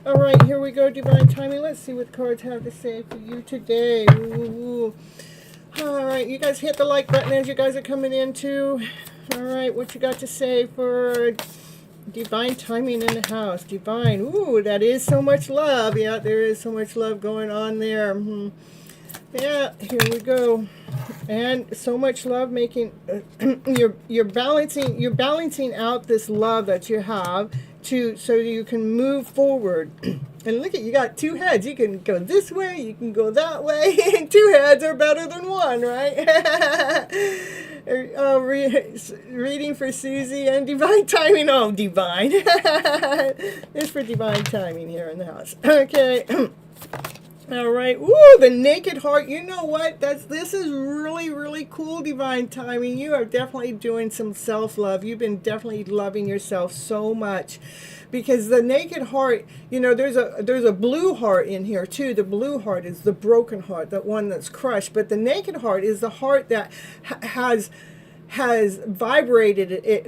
All right, here we go, Divine Timing. Let's see what the cards have to say for you today. Ooh. All right, you guys hit the like button as you guys are coming in too. All right, what you got to say for Divine Timing in the house? Divine, ooh, that is so much love. Yeah, there is so much love going on there. Yeah, here we go. And so much love making, you're balancing out this love that you have so you can move forward. And look at, you got two heads. You can go this way, you can go that way. Two heads are better than one, right? Reading for Susie and Divine Timing. Oh, Divine. It's for Divine Timing here in the house. Okay. All right. Ooh, the Naked Heart. You know what? This is really, really cool, Divine Timing. You are definitely doing some self-love. You've been definitely loving yourself so much. Because the Naked Heart, you know, there's a blue heart in here too. The blue heart is the broken heart, that one that's crushed. But the Naked Heart is the heart that has vibrated. It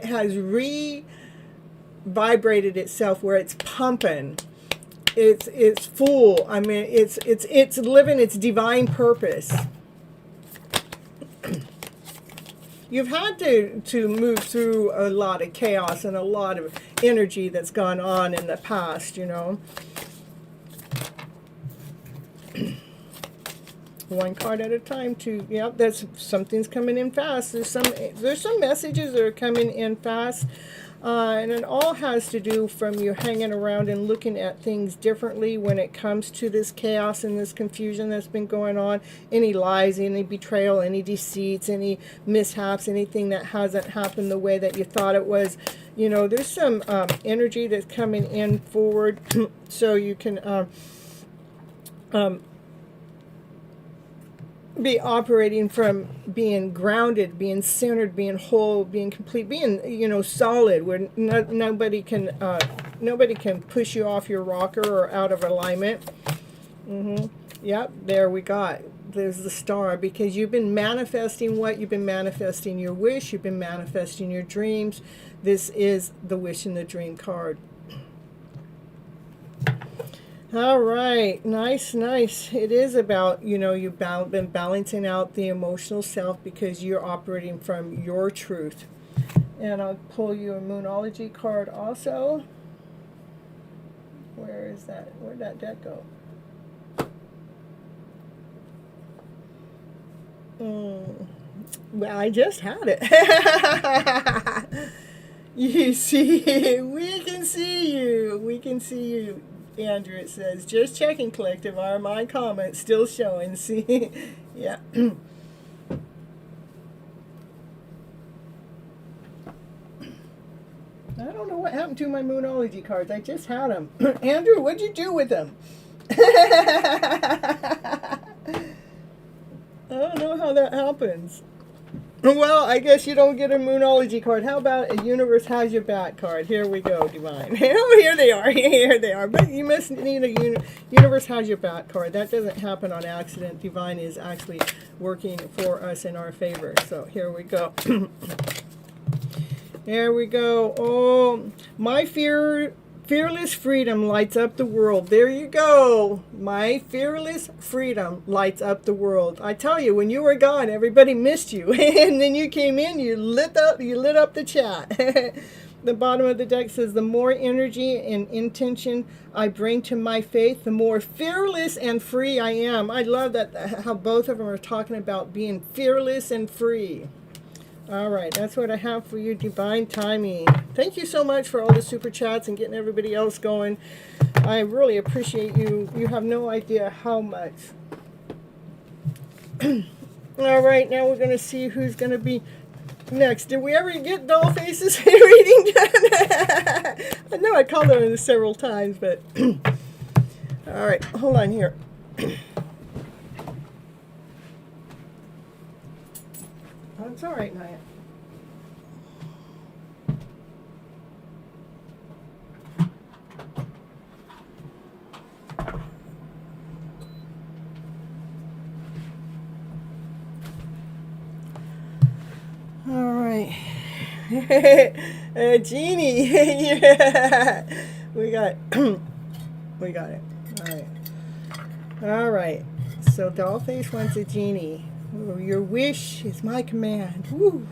has re-vibrated itself, where it's pumping. It's full. I mean, it's living its divine purpose. You've had to move through a lot of chaos and a lot of energy that's gone on in the past, you know. One card at a time too. Yep, something's coming in fast. There's some messages that are coming in fast. And it all has to do from you hanging around and looking at things differently when it comes to this chaos and this confusion that's been going on. Any lies, any betrayal, any deceits, any mishaps, anything that hasn't happened the way that you thought it was. You know, there's some energy that's coming in forward so you can be operating from being grounded, being centered, being whole, being complete, being, you know, solid, where nobody can push you off your rocker or out of alignment. Yep, there we got. There's the star, because you've been manifesting what? You've been manifesting your wish, you've been manifesting your dreams. This is the wish and the dream card. All right, nice. It is about, you know, you've been balancing out the emotional self because you're operating from your truth. And I'll pull you a Moonology card also. Where is that? Where'd that deck go? Well, I just had it. You see, we can see you. We can see you. Andrew, it says, just checking, collective, are my comments still showing? See? Yeah. I don't know what happened to my Moonology cards. I just had them. Andrew, what'd you do with them? I don't know how that happens. Well, I guess you don't get a Moonology card. How about a Universe Has Your Back card? Here we go, Divine. Oh, here they are. Here they are. But you must need a Universe Has Your Back card. That doesn't happen on accident. Divine is actually working for us in our favor. So here we go. There we go. Oh, my fearless freedom lights up the world. There you go. My fearless freedom lights up the world. I tell you, when you were gone, everybody missed you. And then you came in, you lit up the chat. The bottom of the deck says, the more energy and intention I bring to my faith, the more fearless and free I am. I love that, how both of them are talking about being fearless and free. All right, that's what I have for you, Divine Timing. Thank you so much for all the super chats and getting everybody else going. I really appreciate you. You have no idea how much. All right, now we're going to see who's going to be next. Did we ever get Dollface's reading done? I know I called on it several times, but all right, hold on here. Oh, it's all right, Naya. All right. Genie. Yeah. We got it. All right. All right. So Dollface wants a genie. Your wish is my command. Woo.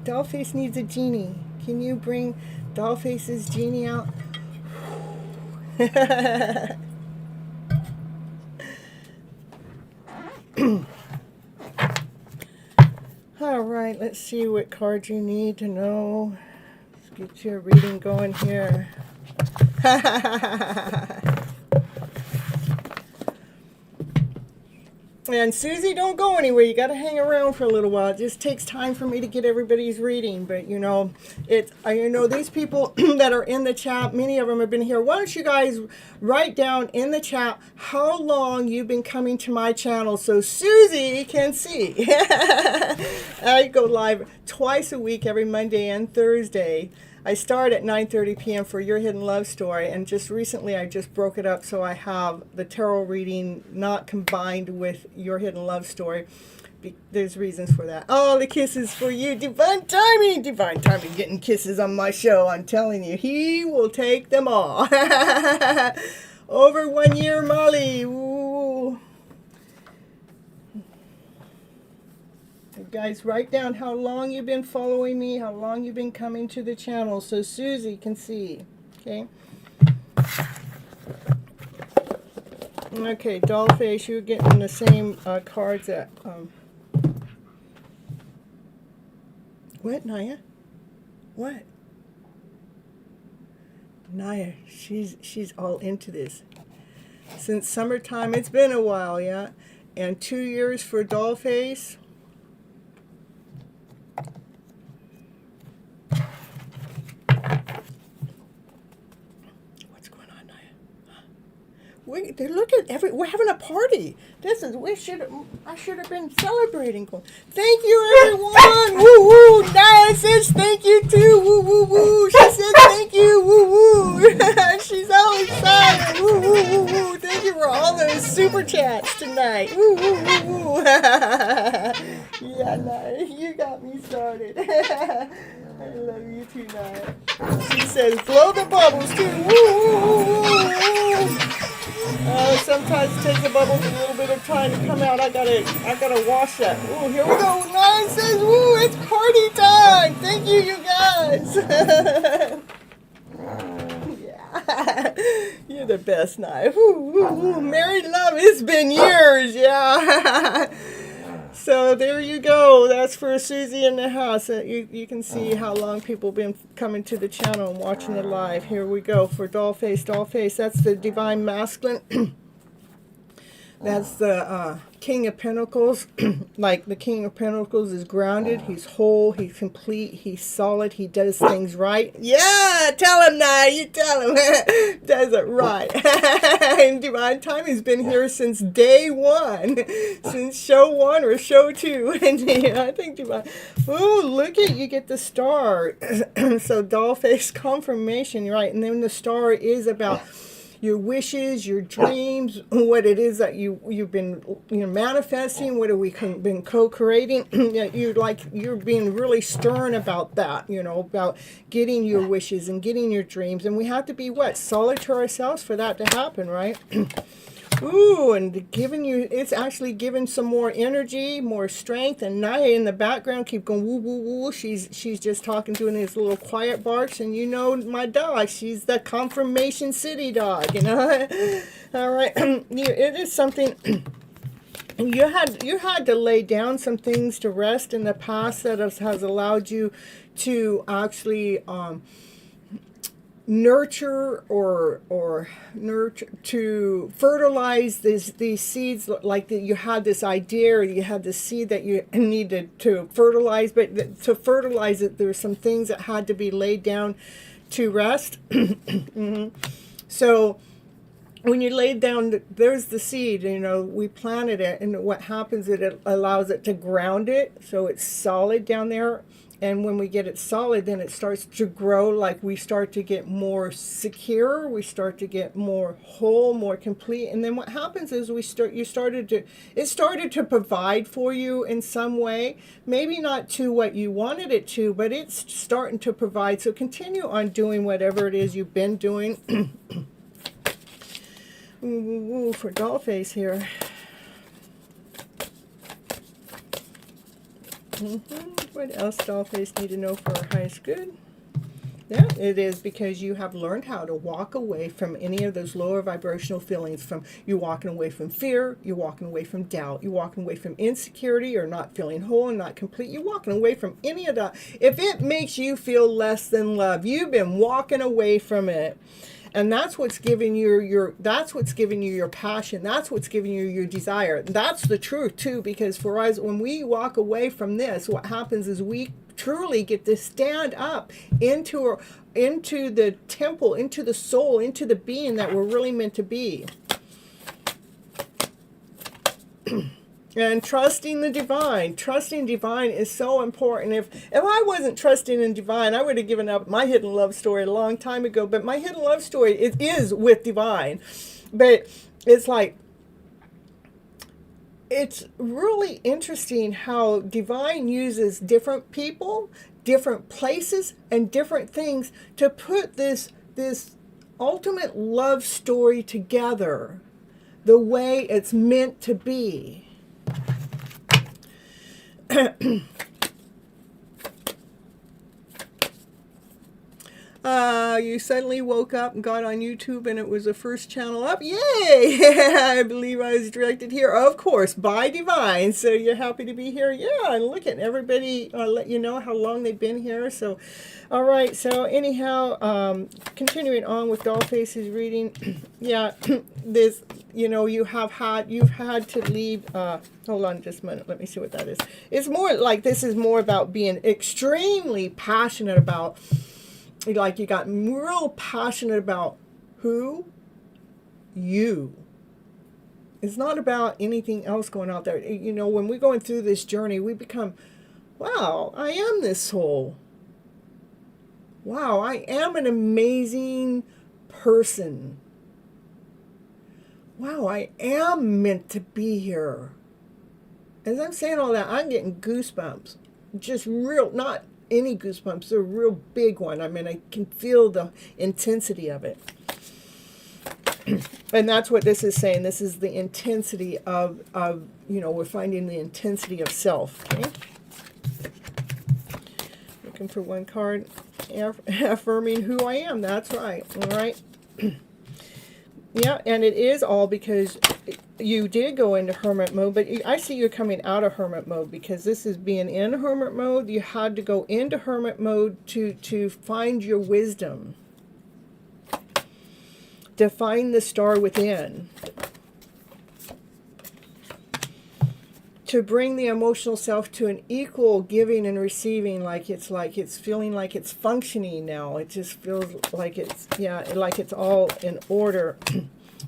Dollface needs a genie. Can you bring Dollface's genie out? All right, let's see what cards you need to know. Let's get your reading going here. And Susie, don't go anywhere. You got to hang around for a little while. It just takes time for me to get everybody's reading. But you know, these people that are in the chat, many of them have been here. Why don't you guys write down in the chat how long you've been coming to my channel so Susie can see. I go live twice a week, every Monday and Thursday. I start at 9:30 p.m. for Your Hidden Love Story, and just recently I just broke it up so I have the tarot reading not combined with Your Hidden Love Story. There's reasons for that. Oh, the kisses for you. Divine Timing. Divine Timing getting kisses on my show. I'm telling you, he will take them all. Over 1 year, Molly. Ooh. Guys, write down how long you've been following me, how long you've been coming to the channel so Susie can see. Okay. Okay, Dollface, you're getting the same cards that what, Naya? What? Naya, she's all into this. Since summertime, it's been a while, yeah. And 2 years for Dollface. Look at we're having a party. I should have been celebrating. Thank you, everyone. Woo woo. Naya says thank you too. Woo woo woo. She said thank you. Woo woo. She's all excited. Woo woo woo woo. Thank you for all those super chats tonight. Woo woo woo woo. Yeah, Naya, you got me started. I love you too, Naya. She says blow the bubbles too. Woo woo woo woo. Sometimes it takes the bubbles a little bit of time to come out. I gotta wash that. Ooh, here we go. Nine says, "Woo, it's party time!" Thank you, you guys. Yeah, you're the best, Nine. Married love. It's been years. Yeah. So there you go. That's for Susie in the house. You can see how long people have been coming to the channel and watching it live. Here we go for Dollface. Dollface, that's the Divine Masculine. That's the King of Pentacles. Like the King of Pentacles is grounded. He's whole. He's complete. He's solid. He does things right. Yeah, tell him now. You tell him. Does it right. And Divine Timing's been here since day one. Since show 1 or show 2. And yeah, I think Divine. Oh, look at you get the star. So Dollface confirmation, right? And then the star is about your wishes, your dreams, what it is that you've been manifesting, what have we been co-creating. You're being really stern about that, about getting your wishes and getting your dreams. And we have to be solid to ourselves for that to happen, right? Ooh, and it's actually giving some more energy, more strength. And Naya in the background keep going woo, woo, woo. She's just talking, doing these little quiet barks. And my dog, she's the Confirmation City dog, All right, it is something. You had to lay down some things to rest in the past that has allowed you to actually nurture to fertilize these seeds, like that you had this idea, or you had this seed that you needed to fertilize, but to fertilize it, there's some things that had to be laid down to rest. So when you laid down, there's the seed, we planted it, and what happens is it allows it to ground it, so it's solid down there. And when we get it solid, then it starts to grow, like we start to get more secure, we start to get more whole, more complete. And then what happens is it started to provide for you in some way, maybe not to what you wanted it to, but it's starting to provide. So continue on doing whatever it is you've been doing. Ooh, for Dollface here. What else Dollface need to know for our highest good? Yeah, it is because you have learned how to walk away from any of those lower vibrational feelings. You're walking away from fear, you're walking away from doubt, you're walking away from insecurity or not feeling whole and not complete. You're walking away from any of that. If it makes you feel less than love, you've been walking away from it. And that's what's giving you your passion. That's what's giving you your desire. That's the truth too, because for us, when we walk away from this, what happens is we truly get to stand up into the temple, into the soul, into the being that we're really meant to be. And trusting the divine. Trusting divine is so important. If I wasn't trusting in divine, I would have given up my hidden love story a long time ago. But my hidden love story, it is with divine. But it's like, it's really interesting how divine uses different people, different places, and different things to put this ultimate love story together the way it's meant to be. You suddenly woke up and got on YouTube and it was the first channel up. Yay! I believe I was directed here, of course, by Divine. So you're happy to be here? Yeah, and look at everybody. I'll let you know how long they've been here. So, all right. So anyhow, continuing on with Dollface's reading. Yeah, this, you've had to leave. Hold on just a minute. Let me see what that is. It's more like, this is more about being extremely passionate about, like you got real passionate about who you. It's not about anything else going out there. When we're going through this journey, we become, wow, I am this soul. Wow, I am an amazing person. Wow, I am meant to be here. As I'm saying all that, I'm getting goosebumps. Just real, not any goosebumps, they're a real big one. I mean, I can feel the intensity of it. And that's what this is saying. This is the intensity of we're finding the intensity of self. Okay? Looking for one card. Affirming who I am. That's right. All right. Yeah, and it is all because you did go into hermit mode, but I see you coming out of hermit mode, because this is being in hermit mode. You had to go into hermit mode to find your wisdom, to find the star within, to bring the emotional self to an equal giving and receiving, like it's feeling like it's functioning now. It just feels like it's all in order.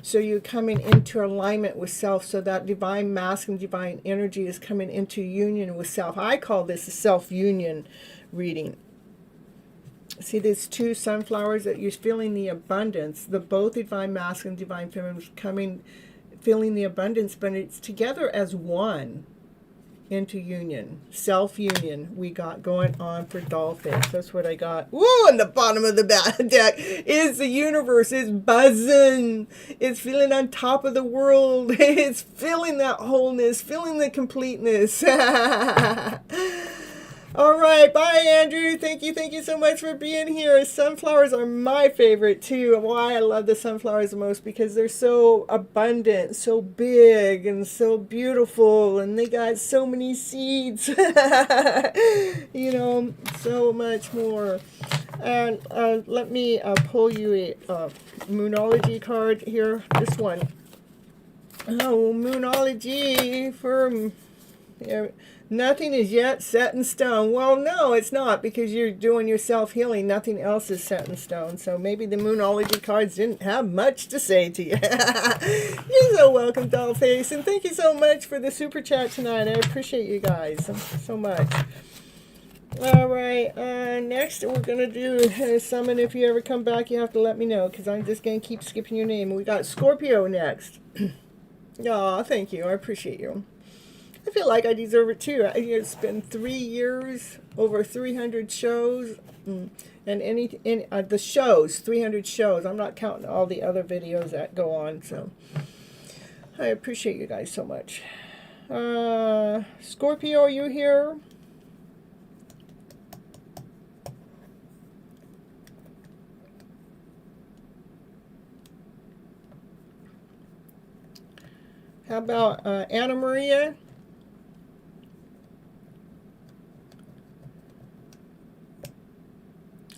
So you're coming into alignment with self, so that divine masculine, divine energy is coming into union with self. I call this a self-union reading. See these two sunflowers that you're feeling the abundance, the both divine masculine, divine feminine coming, feeling the abundance, but it's together as one into union, self-union we got going on for Dollface. That's what I got. Woo! On the bottom of the deck is the universe. It's buzzing. It's feeling on top of the world. It's feeling that wholeness, feeling the completeness. All right, bye, Andrew. Thank you so much for being here. Sunflowers are my favorite, too. Why I love the sunflowers the most, because they're so abundant, so big, and so beautiful, and they got so many seeds. You know, so much more. And let me pull you a Moonology card here. This one. Oh, Moonology for... Nothing is yet set in stone. Well, no, it's not, because you're doing your self-healing. Nothing else is set in stone. So maybe the Moonology cards didn't have much to say to you. You're so welcome, Dollface. And thank you so much for the super chat tonight. I appreciate you guys so much. All right, next we're going to do summon. If you ever come back, you have to let me know, because I'm just going to keep skipping your name. We got Scorpio next. Aw, thank you. I appreciate you. I feel like I deserve it too. It's been 3 years, over 300 shows, and the shows, 300 shows. I'm not counting all the other videos that go on, so I appreciate you guys so much. Scorpio, are you here? How about Anna Maria?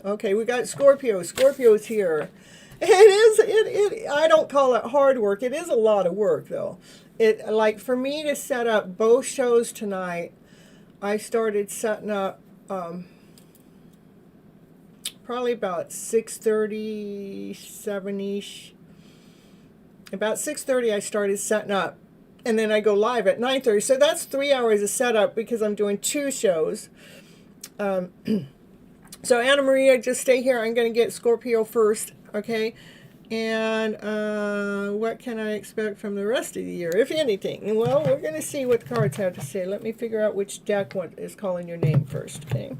Okay, we got Scorpio. Scorpio's here. I don't call it hard work. It is a lot of work, though. Like, for me to set up both shows tonight, I started setting up probably about 6:30, 7-ish. About 6:30 I started setting up. And then I go live at 9:30. So that's 3 hours of setup, because I'm doing 2 shows. So Anna Maria, just stay here. I'm going to get Scorpio first, okay? And what can I expect from the rest of the year, if anything? Well, we're going to see what the cards have to say. Let me figure out which deck is calling your name first, okay?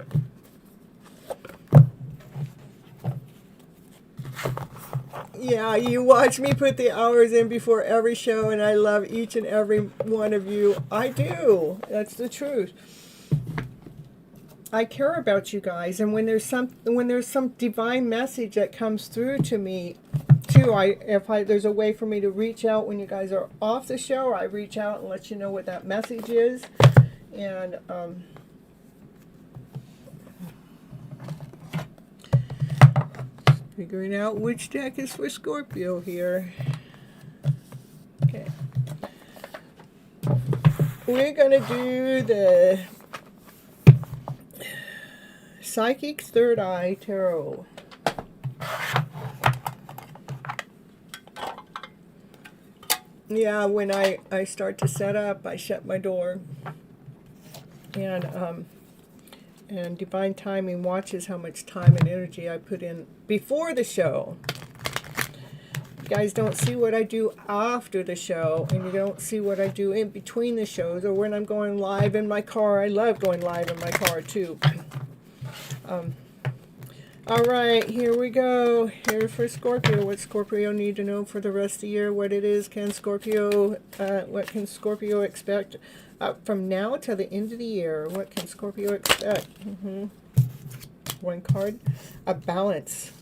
Yeah, you watch me put the hours in before every show, and I love each and every one of you. I do. That's the truth. I care about you guys, and when there's some divine message that comes through to me, too, there's a way for me to reach out when you guys are off the show. I reach out and let you know what that message is, and figuring out which deck is for Scorpio here. Okay, we're gonna do the Psychic Third Eye Tarot. Yeah, when I start to set up, I shut my door. And Divine Timing watches how much time and energy I put in before the show. You guys don't see what I do after the show, and you don't see what I do in between the shows, or when I'm going live in my car. I love going live in my car, too. All right, here we go. Here for Scorpio. What Scorpio need to know for the rest of the year? What it is? What can Scorpio expect from now till the end of the year? What can Scorpio expect? One card, a balance.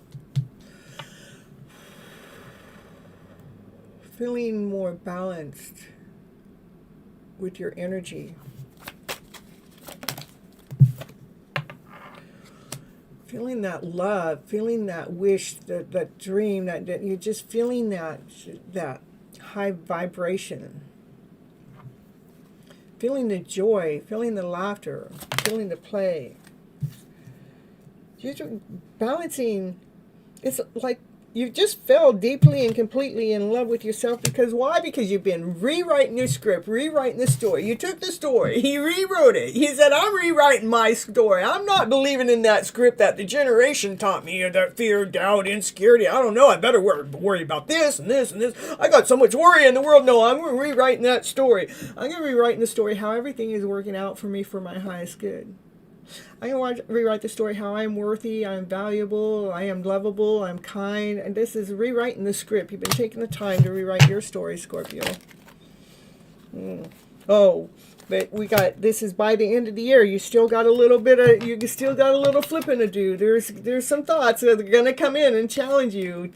Feeling more balanced with your energy. Feeling that love, feeling that wish, that dream, that you're just feeling that high vibration. Feeling the joy, feeling the laughter, feeling the play. You're balancing. It's like you just fell deeply and completely in love with yourself. Because why? Because you've been rewriting your script, rewriting the story. You took the story, he rewrote it. He said, I'm rewriting my story. I'm not believing in that script that the generation taught me, that fear, doubt, insecurity. I don't know. I better worry about this and this and this. I got so much worry in the world. No, I'm going to rewrite that story. I'm going to rewrite the story how everything is working out for me for my highest good. I can rewrite the story how I am worthy, I am valuable, I am lovable, I'm kind. And this is rewriting the script. You've been taking the time to rewrite your story, Scorpio. Oh, but this is by the end of the year. You still got a little flipping to do. There's some thoughts that are going to come in and challenge you.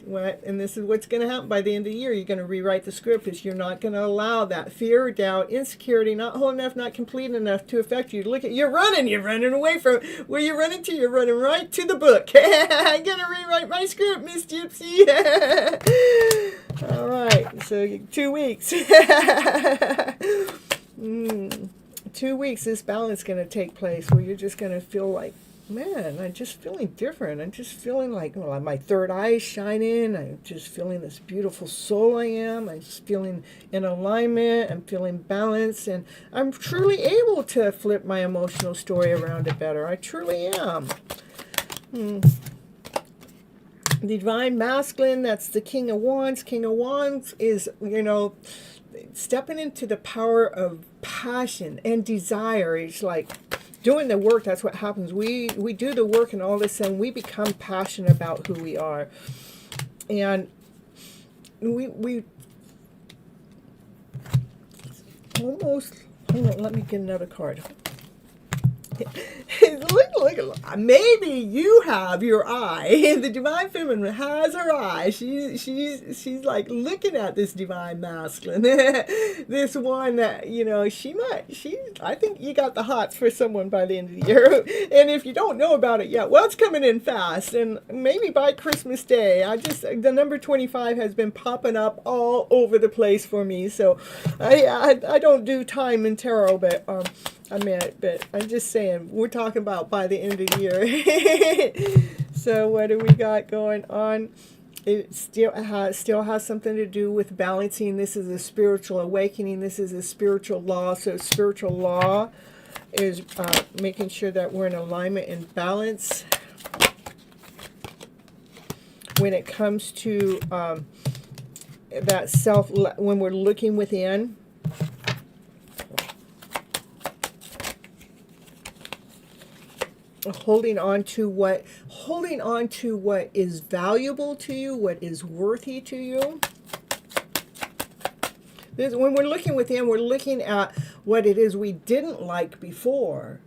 And this is what's going to happen by the end of the year. You're going to rewrite the script, because you're not going to allow that fear, doubt, insecurity, not whole enough, not complete enough to affect you. Look at, you're running away from where you're running to. You're running right to the book. I'm going to rewrite my script, Miss Gypsy. All right, so 2 weeks. 2 weeks, this balance is going to take place where you're just going to feel like, man, I'm just feeling different. I'm just feeling like, well, my third eye is shining. I'm just feeling this beautiful soul I am. I'm just feeling in alignment. I'm feeling balanced. And I'm truly able to flip my emotional story around it better. I truly am. The Divine Masculine, that's the King of Wands. King of Wands is, stepping into the power of passion and desire. It's like doing the work. That's what happens. We do the work, and all of a sudden we become passionate about who we are. And we almost, hold on, let me get another card. Look, maybe you have your eye. The Divine Feminine has her eye. She's like looking at this Divine Masculine. This one that, I think you got the hots for someone by the end of the year. And if you don't know about it yet, well, it's coming in fast. And maybe by Christmas Day, the number 25 has been popping up all over the place for me. So I don't do time in tarot, but but I'm just saying, we're talking about by the end of the year. So what do we got going on? It still has something to do with balancing. This is a spiritual awakening. This is a spiritual law. So spiritual law is making sure that we're in alignment and balance when it comes to that self, when we're looking within. Holding on to what is valuable to you, what is worthy to you. When we're looking within, we're looking at what it is we didn't like before,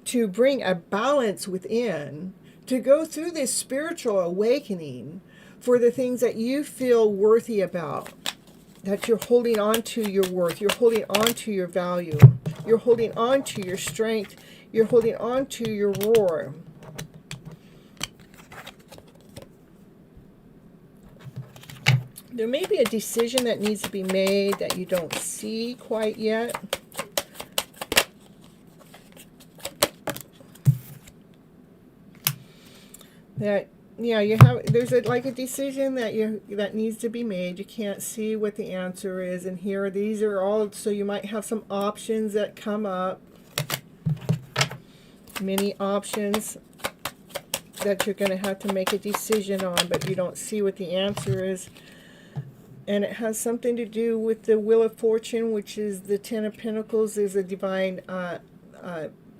to bring a balance within, to go through this spiritual awakening for the things that you feel worthy about, that you're holding on to your worth, you're holding on to your value, you're holding on to your strength, you're holding on to your roar. There may be a decision that needs to be made that you don't see quite yet. There's a decision that needs to be made. You can't see what the answer is, and these are all, so you might have some options that come up. Many options that you're going to have to make a decision on, but you don't see what the answer is. And it has something to do with the Wheel of Fortune, which is the Ten of Pentacles. There's a divine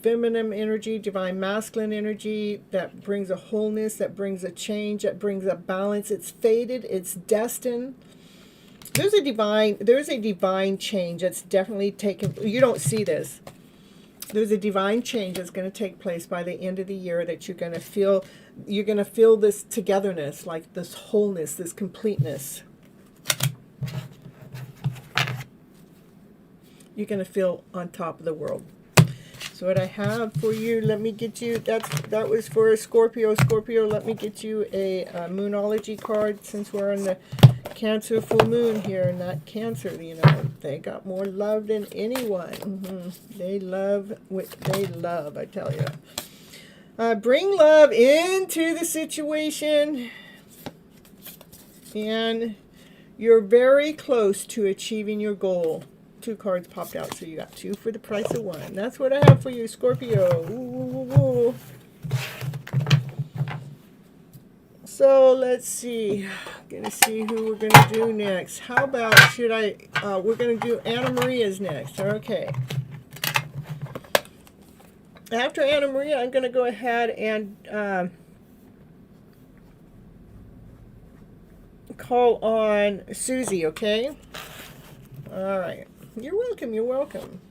feminine energy, divine masculine energy that brings a wholeness, that brings a change, that brings a balance. It's fated, it's destined. There's a divine change that's definitely taken. You don't see this. There's a divine change that's going to take place by the end of the year, that you're going to feel. You're going to feel this togetherness, like this wholeness, this completeness. You're going to feel on top of the world. So what I have for you, let me get you, that was for a Scorpio. Scorpio, let me get you a Moonology card, since we're on the Cancer full moon here, and that Cancer, they got more love than anyone. They love what they love, I tell you. Bring love into the situation. And you're very close to achieving your goal. 2 cards popped out, so you got 2 for the price of 1. That's what I have for you, Scorpio. Ooh. So let's see. Gonna see who we're gonna do next. How about we're gonna do Anna Maria's next. Okay. After Anna Maria, I'm gonna go ahead and call on Susie. Okay. All right. You're welcome. You're welcome.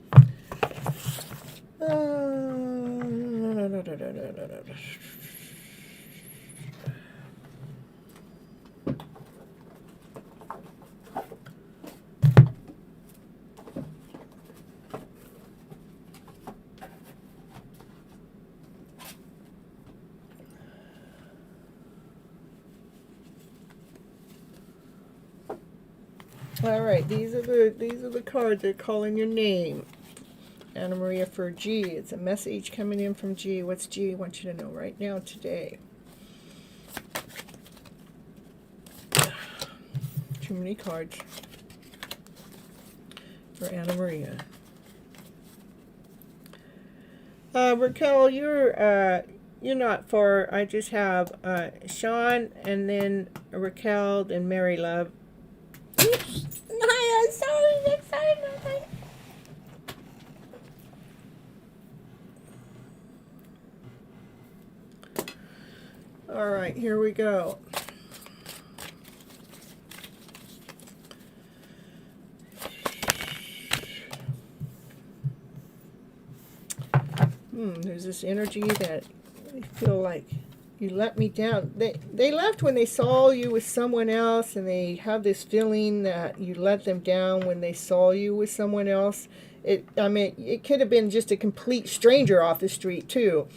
All right, these are the cards that are calling your name. Anna Maria for G. It's a message coming in from G. What's G want you to know right now, today? Too many cards for Anna Maria. Raquel, you're not far. I just have Sean and then Raquel and Mary Love. Oops. I'm sorry. All right, here we go. There's this energy that I feel like you let me down. They left when they saw you with someone else, and they have this feeling that you let them down when they saw you with someone else. It could have been just a complete stranger off the street too.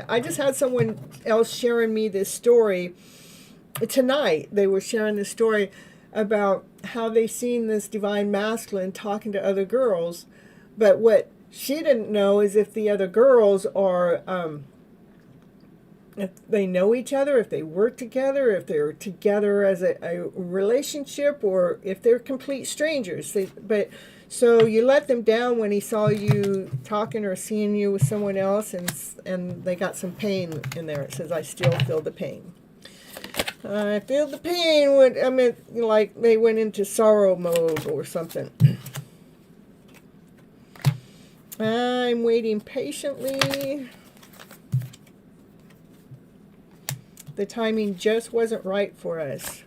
I just had someone else sharing me this story tonight. They were sharing this story about how they seen this divine masculine talking to other girls, but what she didn't know is if the other girls are if they know each other, if they work together, if they're together as a relationship, or if they're complete strangers. So you let them down when he saw you talking or seeing you with someone else, and they got some pain in there. It says, I still feel the pain. I feel the pain. Like they went into sorrow mode or something. I'm waiting patiently. The timing just wasn't right for us.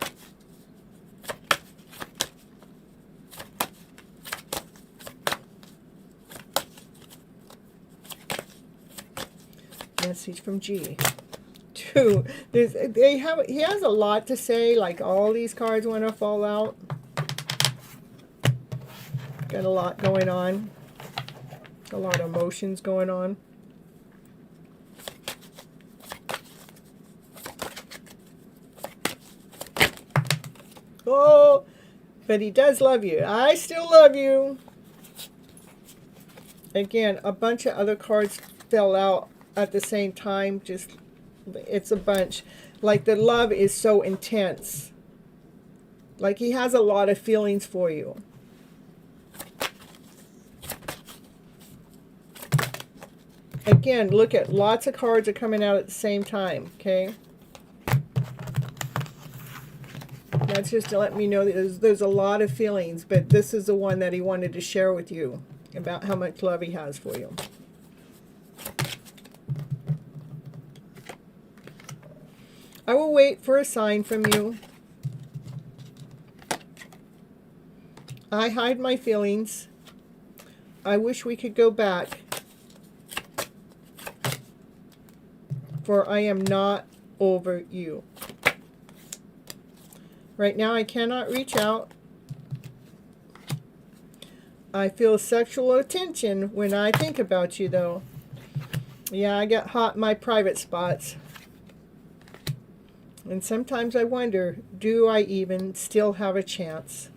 Message from G. 2. He has a lot to say, like all these cards want to fall out. Got a lot going on. A lot of emotions going on. Oh, but he does love you. I still love you. Again, a bunch of other cards fell out at the same time. Just, it's a bunch. Like the love is so intense. Like he has a lot of feelings for you. Again, look at lots of cards are coming out at the same time, okay? That's just to let me know that there's a lot of feelings, but this is the one that he wanted to share with you about how much love he has for you. I will wait for a sign from you. I hide my feelings. I wish we could go back. For I am not over you. Right now I cannot reach out. I feel sexual attention when I think about you, though. Yeah, I get hot in my private spots. And sometimes I wonder, do I even still have a chance?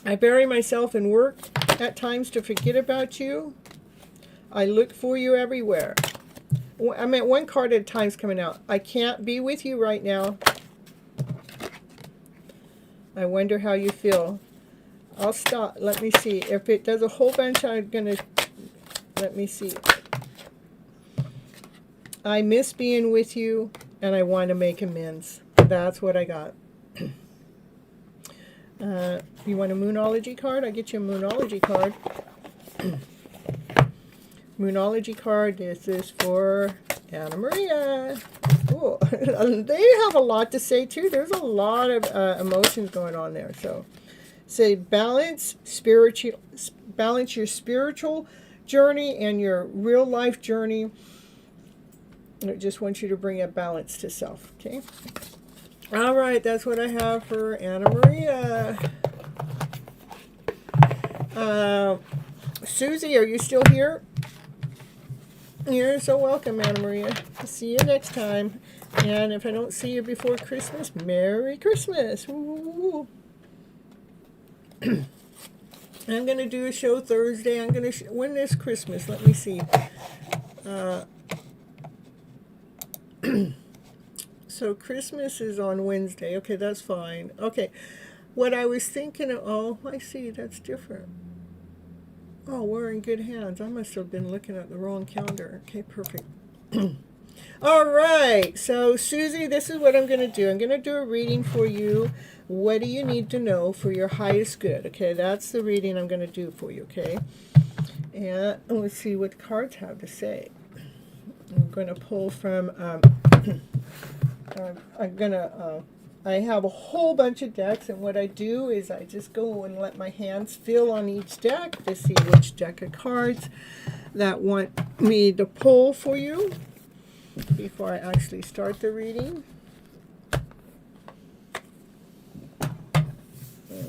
I bury myself in work at times to forget about you. I look for you everywhere. I mean, one card at a time is coming out. I can't be with you right now. I wonder how you feel. I'll stop. Let me see. If it does a whole bunch, I'm going to... Let me see. I miss being with you, and I want to make amends. That's what I got. You want a Moonology card? I'll get you a Moonology card. Moonology card. This is for Anna Maria. Cool. They have a lot to say, too. There's a lot of emotions going on there. So, say balance your spiritual journey and your real life journey. I just want you to bring a balance to self, okay? All right, that's what I have for Anna Maria. Susie, are you still here? You're so welcome, Anna Maria. See you next time. And if I don't see you before Christmas, Merry Christmas. Woo. I'm going to do a show Thursday. I'm going to... when is Christmas? Let me see. So Christmas is on Wednesday. Okay, that's fine. Okay, what I was thinking of... oh, I see. That's different. Oh, we're in good hands. I must have been looking at the wrong calendar. Okay, perfect. All right. So, Susie, this is what I'm going to do. I'm going to do a reading for you. What do you need to know for your highest good? Okay, that's the reading I'm going to do for you, okay? And let's see what cards have to say. I'm going to pull from... I have a whole bunch of decks, and what I do is I just go and let my hands feel on each deck to see which deck of cards that want me to pull for you before I actually start the reading.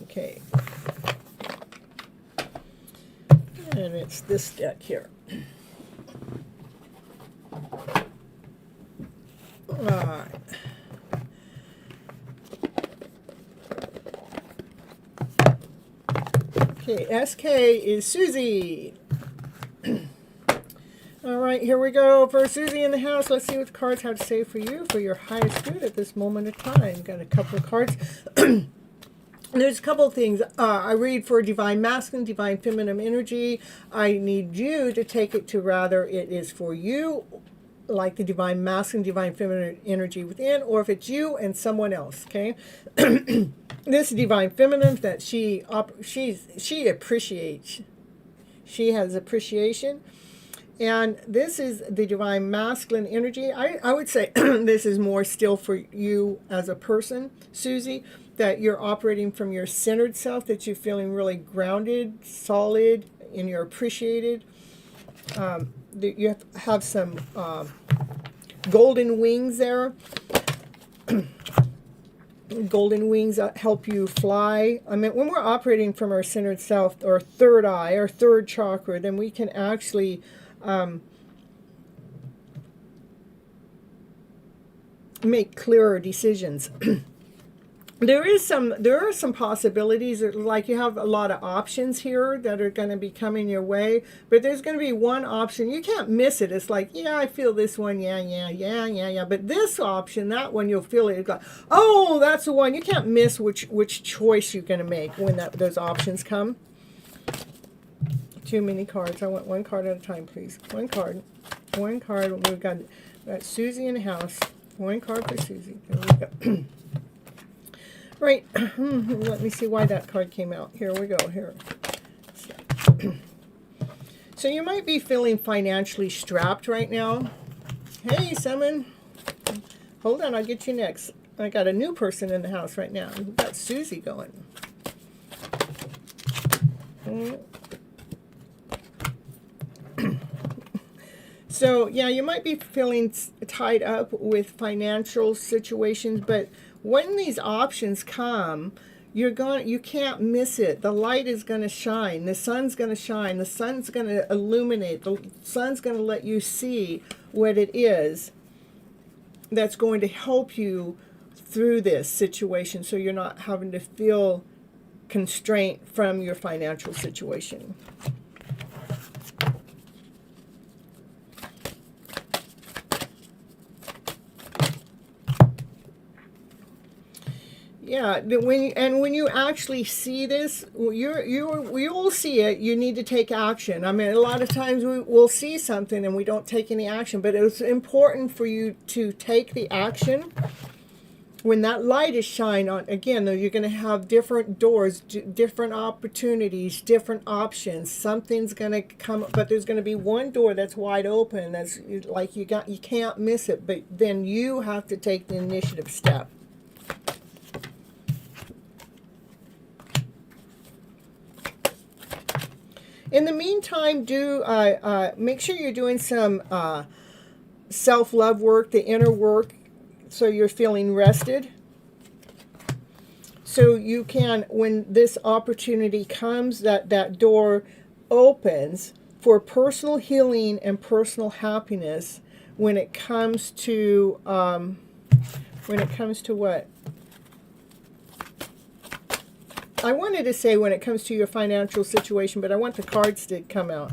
Okay. And it's this deck here. All right. Okay, SK is Susie. All right, here we go for Susie in the house. Let's see what the cards have to say for you for your highest good at this moment of time. Got a couple of cards. There's a couple of things. I read for divine masculine, divine feminine energy. I need you to take it to rather it is for you, like the divine masculine, divine feminine energy within, or if it's you and someone else, okay? This divine feminine that she appreciates. She has appreciation. And this is the divine masculine energy. I would say this is more still for you as a person, Susie, that you're operating from your centered self, that you're feeling really grounded, solid, and you're appreciated. That you have some golden wings there. Golden wings that help you fly. I mean, when we're operating from our centered self, or third eye, or third chakra, then we can actually make clearer decisions. There are some possibilities, like you have a lot of options here that are going to be coming your way, but there's going to be one option. You can't miss it. It's like, yeah, I feel this one, yeah. But this option, that one, you'll feel it. Go, oh, that's the one. You can't miss which choice you're going to make when those options come. Too many cards. I want one card at a time, please. One card. One card. We've got Susie in the house. One card for Susie. There we go. Right, let me see why that card came out. Here we go, here. So you might be feeling financially strapped right now. Hey, Summon. Hold on, I'll get you next. I got a new person in the house right now. We've got Susie going. So, yeah, you might be feeling tied up with financial situations, but when these options come, you can't miss it. The light is going to shine. The sun's going to shine. The sun's going to illuminate. The sun's going to let you see what it is that's going to help you through this situation, so you're not having to feel constraint from your financial situation. Yeah, when you actually see this, you'll see it. You need to take action. I mean, a lot of times we'll see something and we don't take any action, but it's important for you to take the action. When that light is shined on, again, though, you're going to have different doors, different opportunities, different options. Something's going to come, but there's going to be one door that's wide open. That's like you can't miss it. But then you have to take the initiative step. In the meantime, make sure you're doing some self-love work, the inner work, so you're feeling rested. So you can, when this opportunity comes, that door opens for personal healing and personal happiness when it comes to what? I wanted to say when it comes to your financial situation, but I want the cards to come out.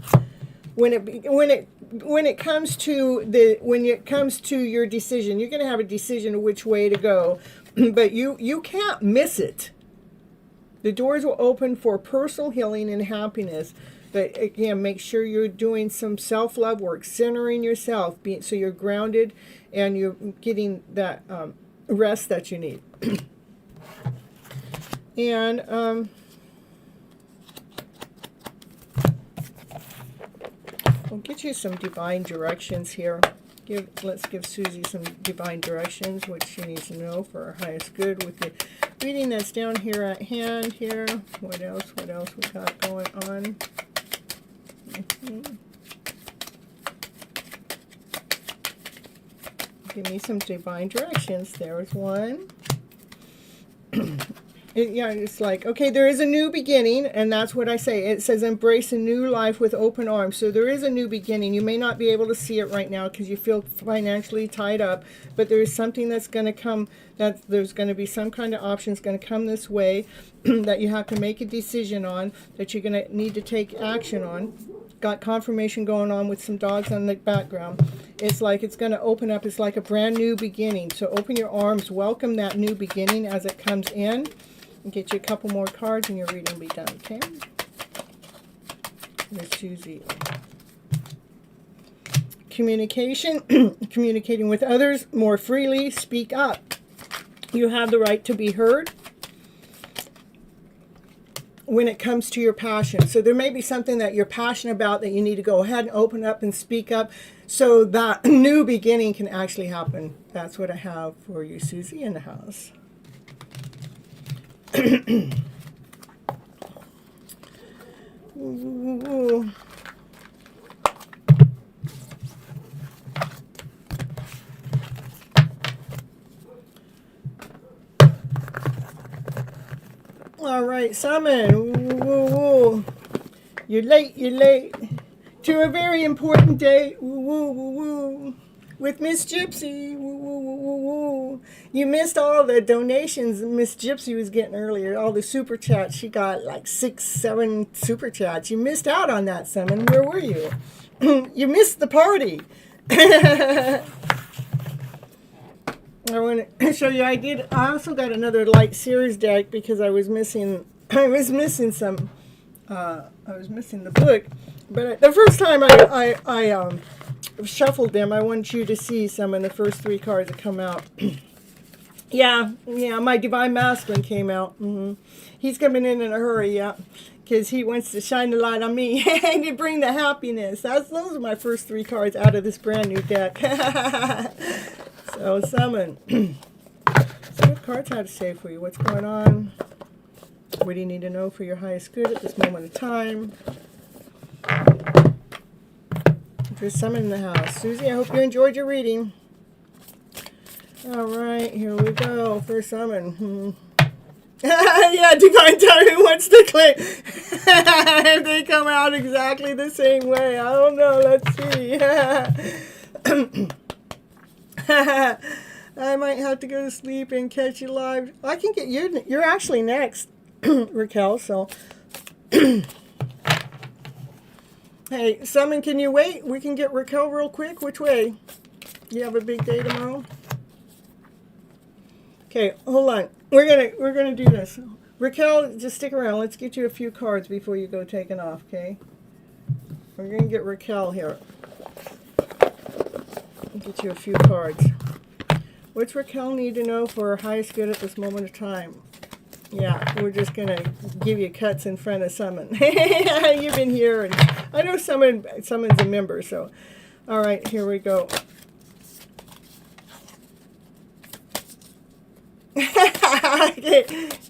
When it comes to your decision, you're going to have a decision of which way to go, but you can't miss it. The doors will open for personal healing and happiness. But again, make sure you're doing some self-love work, centering yourself, so you're grounded and you're getting that rest that you need. And we'll get you some divine directions here. Let's give Susie some divine directions, what she needs to know for her highest good with the reading that's down here at hand here. What else we got going on? Give me some divine directions. There was one. It's like, okay, there is a new beginning, and that's what I say. It says embrace a new life with open arms. So there is a new beginning. You may not be able to see it right now because you feel financially tied up, but there is something that's going to come, that there's going to be some kind of options going to come this way that you have to make a decision on, that you're going to need to take action on. Got confirmation going on with some dogs on the background. It's like it's going to open up. It's like a brand new beginning. So open your arms. Welcome that new beginning as it comes in. And get you a couple more cards and your reading will be done, okay? There's Susie. Communication. Communicating with others more freely. Speak up. You have the right to be heard when it comes to your passion. So there may be something that you're passionate about that you need to go ahead and open up and speak up so that new beginning can actually happen. That's what I have for you, Susie, in the house. Ooh. All right, Summon. Ooh. You're late to a very important day. With Miss Gypsy. You missed all the donations Miss Gypsy was getting earlier, all the super chats. She got like 6-7 super chats. You missed out on that, Summon. Where were you? You missed the party. I want to show you. I also got another Light Series deck because I was missing some. I was missing the book, but the first time I shuffled them, I want you to see some of the first 3 cards that come out. Yeah, my Divine Masculine came out. He's coming in a hurry, yeah, because he wants to shine the light on me and to bring the happiness. Those are my first 3 cards out of this brand new deck. So, Summon. So what cards have to say for you? What's going on? What do you need to know for your highest good at this moment of time? There's Summon in the house. Susie, I hope you enjoyed your reading. All right, here we go for Summon. Yeah, Divine Timing wants to claim. They come out exactly the same way. I don't know. Let's see. I might have to go to sleep and catch you live. I can get you. You're actually next, Raquel. So, hey, Summon, can you wait? We can get Raquel real quick. Which way? You have a big day tomorrow. Okay, hold on. We're gonna do this. Raquel, just stick around. Let's get you a few cards before you go taking off, okay? We're gonna get Raquel here. Get you a few cards. What's Raquel need to know for her highest good at this moment of time? Yeah, we're just gonna give you cuts in front of Summon. You've been here, and I know Summon's a member, so all right, here we go.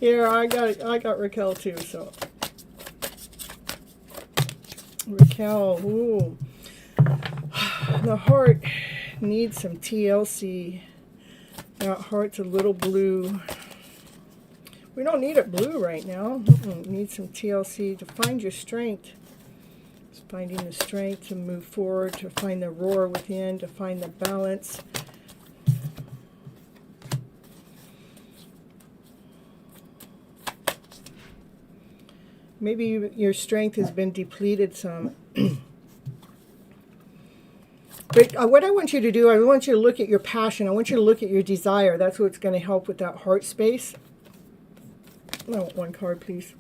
Here, I got Raquel too, so Raquel, ooh. The heart needs some TLC. That heart's a little blue. We don't need it blue right now. Need some TLC to find your strength. It's finding the strength to move forward, to find the roar within, to find the balance. Maybe your strength has been depleted some. But what I want you to do, I want you to look at your passion. I want you to look at your desire. That's what's going to help with that heart space. I want one card, please.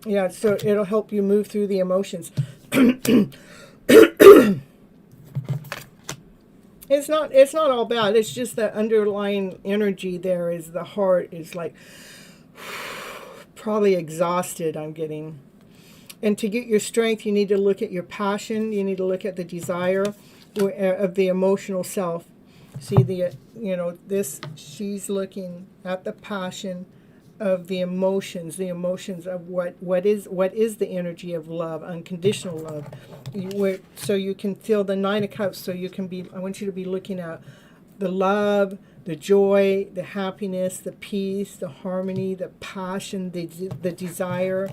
Yeah, so it'll help you move through the emotions. It's not all bad. It's just the underlying energy there is the heart is like probably exhausted, I'm getting. And to get your strength, you need to look at your passion. You need to look at the desire of the emotional self. See this, she's looking at the passion of the emotions of what is the energy of love, unconditional love. So you can feel the Nine of Cups. So you can be, I want you to be looking at the love, the joy, the happiness, the peace, the harmony, the passion, the desire,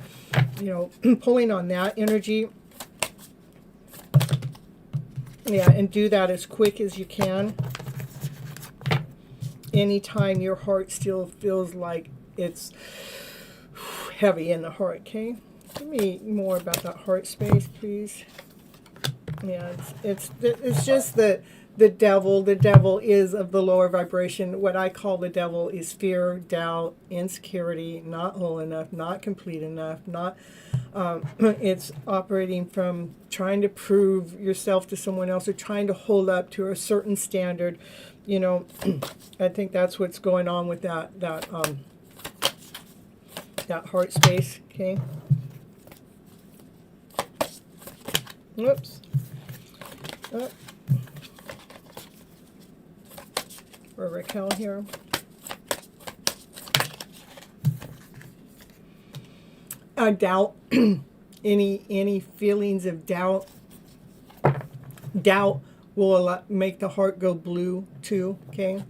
pulling on that energy. Yeah, and do that as quick as you can. Anytime your heart still feels like it's heavy in the heart, okay? Give me more about that heart space, please. Yeah, it's just the devil. The devil is of the lower vibration. What I call the devil is fear, doubt, insecurity, not whole enough, not complete enough, not. It's operating from trying to prove yourself to someone else or trying to hold up to a certain standard. I think that's what's going on with that heart space. Okay. Whoops. Oh. For Raquel here. Doubt. any feelings of doubt. Doubt will make the heart go blue too. Okay.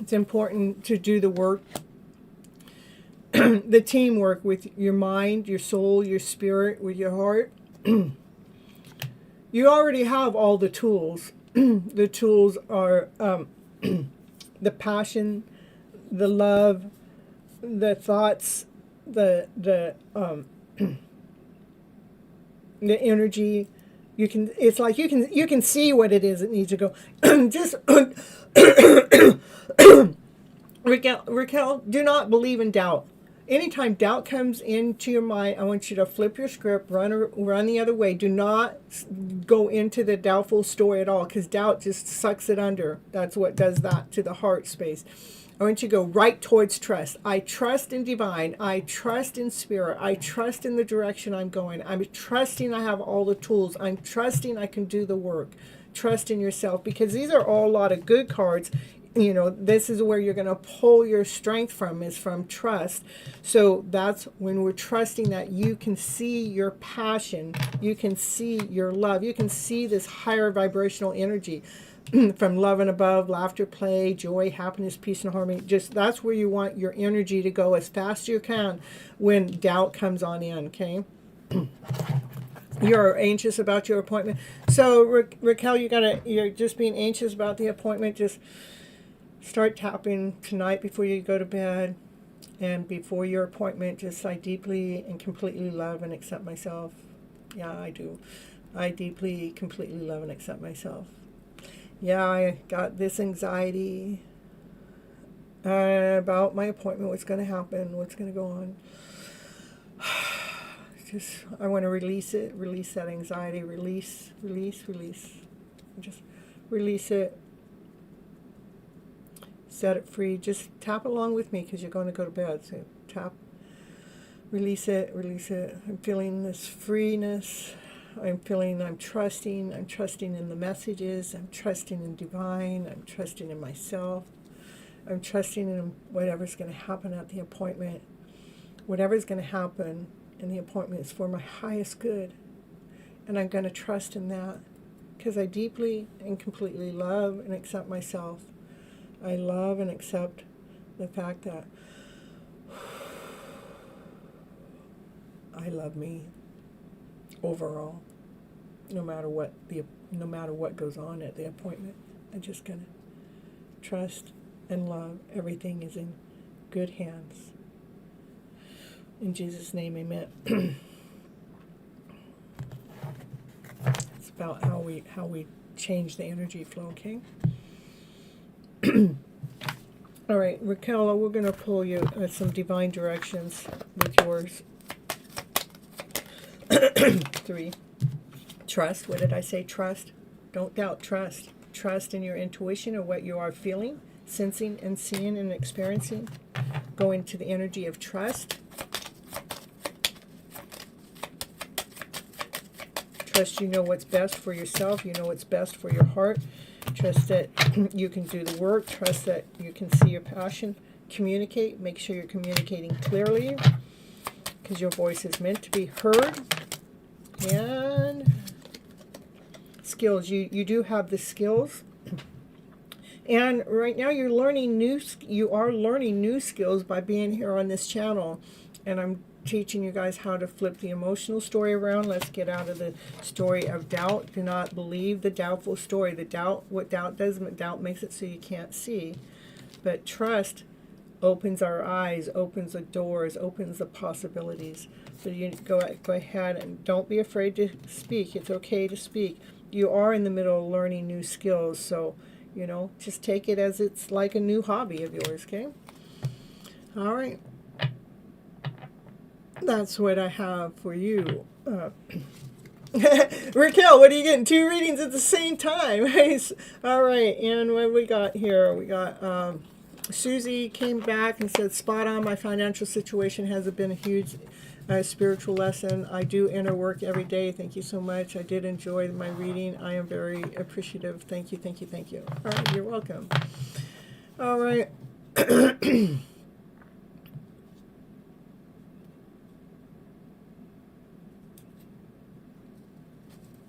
It's important to do the work, the teamwork with your mind, your soul, your spirit, with your heart. You already have all the tools. The tools are the passion, the love, the thoughts, the energy. It's like you can see what it is that needs to go. Just Raquel, do not believe in doubt. Anytime doubt comes into your mind, I want you to flip your script, run the other way. Do not go into the doubtful story at all, because doubt just sucks it under. That's what does that to the heart space. I want you to go right towards trust. I trust in divine. I trust in spirit. I trust in the direction I'm going. I'm trusting I have all the tools. I'm trusting I can do the work. Trust in yourself, because these are all a lot of good cards. This is where you're going to pull your strength from, is from trust. So that's when we're trusting that you can see your passion, you can see your love, you can see this higher vibrational energy from love and above, laughter, play, joy, happiness, peace, and harmony. Just that's where you want your energy to go as fast as you can when doubt comes on in, okay? You're anxious about your appointment. So Raquel, you're just being anxious about the appointment. Just start tapping tonight before you go to bed. And before your appointment, just I deeply and completely love and accept myself. Yeah, I do. I deeply, completely love and accept myself. Yeah, I got this anxiety about my appointment, what's going to happen, what's going to go on. Just, I want to release it, release that anxiety, release. Just release it. Set it free. Just tap along with me because you're going to go to bed. So tap, release it, release it. I'm feeling this freeness. I'm trusting in the messages. I'm trusting in divine. I'm trusting in myself. I'm trusting in whatever's going to happen at the appointment. Whatever's going to happen in the appointment is for my highest good. And I'm going to trust in that because I deeply and completely love and accept myself. I love and accept the fact that I love me overall, no matter what goes on at the appointment. I'm just gonna trust and love. Everything is in good hands. In Jesus' name, amen. It's about how we change the energy flow, okay? All right, Raquel, we're going to pull you some divine directions with yours. 3. Trust. What did I say? Trust. Don't doubt. Trust. Trust in your intuition or what you are feeling, sensing, and seeing and experiencing. Go into the energy of trust. Trust you know what's best for yourself. You know what's best for your heart. Trust that you can do the work. Trust that you can see your passion. Communicate. Make sure you're communicating clearly because your voice is meant to be heard. And skills. You do have the skills. And right now you are learning new skills by being here on this channel. And I'm teaching you guys how to flip the emotional story around. Let's get out of the story of doubt. Do not believe the doubtful story. What doubt does, doubt makes it so you can't see. But trust opens our eyes, opens the doors, opens the possibilities. So you go ahead and don't be afraid to speak. It's okay to speak. You are in the middle of learning new skills, so just take it as it's like a new hobby of yours, okay? All right. That's what I have for you. Raquel, what are you getting? 2 readings at the same time. All right, and what we got here? We got Susie came back and said, spot on, my financial situation hasn't been a huge spiritual lesson. I do inner work every day. Thank you so much. I did enjoy my reading. I am very appreciative. Thank you, thank you, thank you. All right, you're welcome. All right.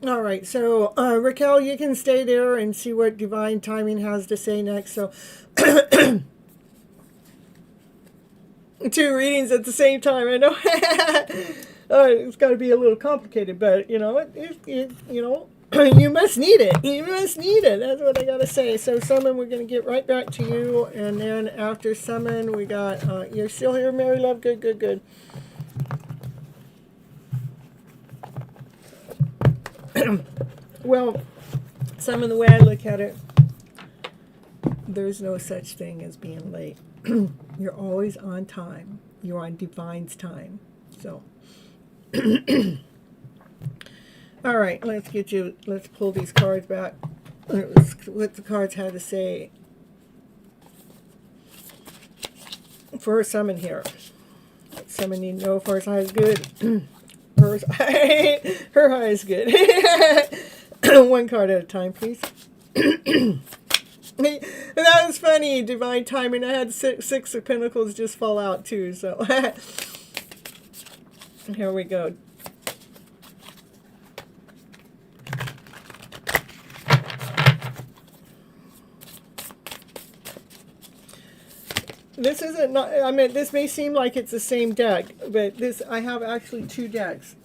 All right, so Raquel, you can stay there and see what Divine Timing has to say next. So 2 readings at the same time, I know. It's got to be a little complicated, but you must need it. You must need it. That's what I got to say. So Summon, we're going to get right back to you, and then after Summon, we got you're still here, Mary Love. Good, good, good. Well, Summon, the way I look at it, there's no such thing as being late. You're always on time. You're on Divine's time. So, all right, let's pull these cards back. What the cards had to say for her Summon here. Summon need to know if her high is good. Her high is good. 1 card at a time, please. That was funny, Divine Timing. I had 6 of Pentacles just fall out too, so here we go. This isn't, I mean, this may seem like it's the same deck, but I have actually 2 decks.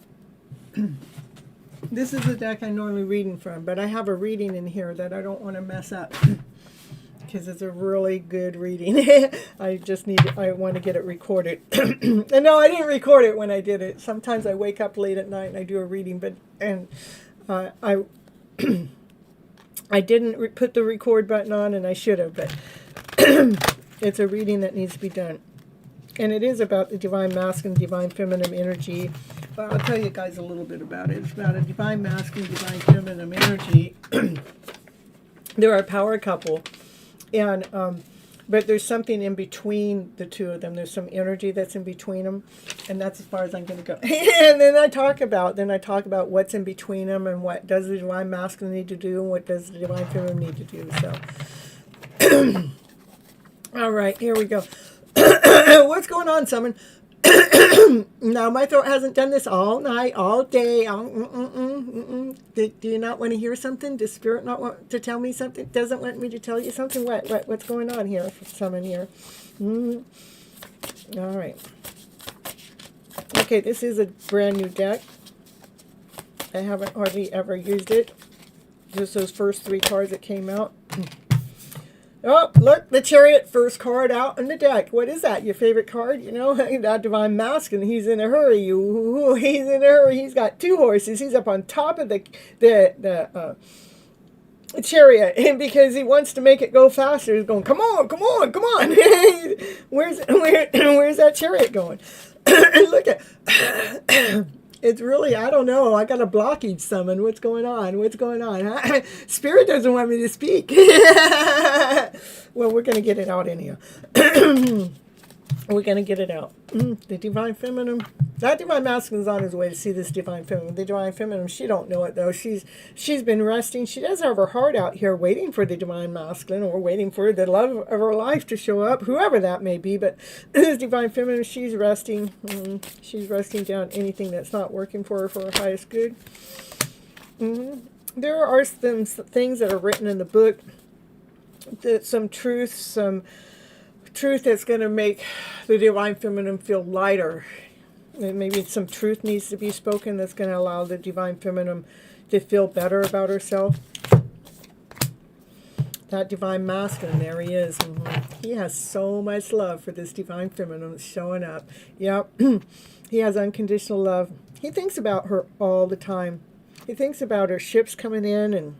This is the deck I normally reading from, but I have a reading in here that I don't want to mess up. because it's a really good reading. I want to get it recorded. And no, I didn't record it when I did it. Sometimes I wake up late at night and I do a reading, I I didn't put the record button on, and I should have, but it's a reading that needs to be done. And it is about the divine masculine, divine feminine energy. Well, I'll tell you guys a little bit about it. It's about a divine masculine, divine feminine energy. They're a power couple, and but there's something in between the two of them. There's some energy that's in between them, and that's as far as I'm going to go. And then I talk about what's in between them, and what does the divine masculine need to do, and what does the divine feminine need to do. So, all right, here we go. What's going on, Summon? Now, my throat hasn't done this all night, all day. Do you not want to hear something? Does Spirit not want to tell me something? Doesn't want me to tell you something? What's going on here, Summon here? All right. Okay, this is a brand new deck. I haven't hardly ever used it. Just those first 3 cards that came out. Oh, look, the Chariot, first card out in the deck. What is that? Your favorite card? You know, that divine masculine. He's in a hurry. He's in a hurry. He's got 2 horses. He's up on top of the Chariot, and because he wants to make it go faster, he's going, come on, come on, come on. Where's that Chariot going? Look at. It's really, I don't know. I got a blockage, Summon. What's going on? What's going on? Spirit doesn't want me to speak. Well, we're going to get it out anyhow. We're going to get it out. The divine feminine. That divine masculine is on his way to see this divine feminine. The divine feminine, she don't know it though. She's been resting. She does have her heart out here waiting for the divine masculine, or waiting for the love of her life to show up, whoever that may be. But this divine feminine, she's resting. She's resting down anything that's not working for her highest good. There are some things that are written in the book, some truth that's going to make the divine feminine feel lighter. And maybe some truth needs to be spoken that's going to allow the divine feminine to feel better about herself. That divine masculine, there he is. He has so much love for this divine feminine that's showing up. Yep. He has unconditional love. He thinks about her all the time. He thinks about her ships coming in,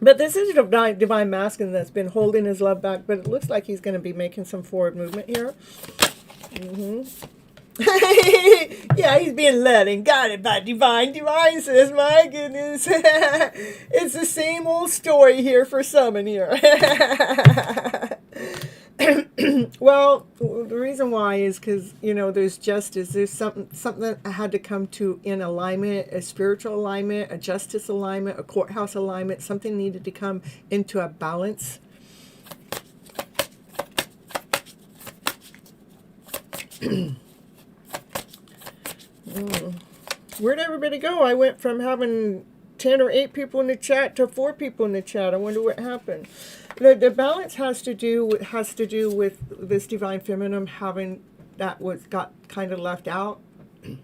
but this is a divine masculine that's been holding his love back, but it looks like he's going to be making some forward movement here. Yeah, he's being led and guided by divine. Divine says, my goodness. It's the same old story here for Summon here. Well, the reason why is because, you know, there's justice. There's something that had to come to in alignment, a spiritual alignment, a justice alignment, a courthouse alignment. Something needed to come into a balance. Where'd everybody go? I went from having 10 or 8 people in the chat to 4 people in the chat. I wonder what happened. The balance has to do with this divine feminine having that got kind of left out, and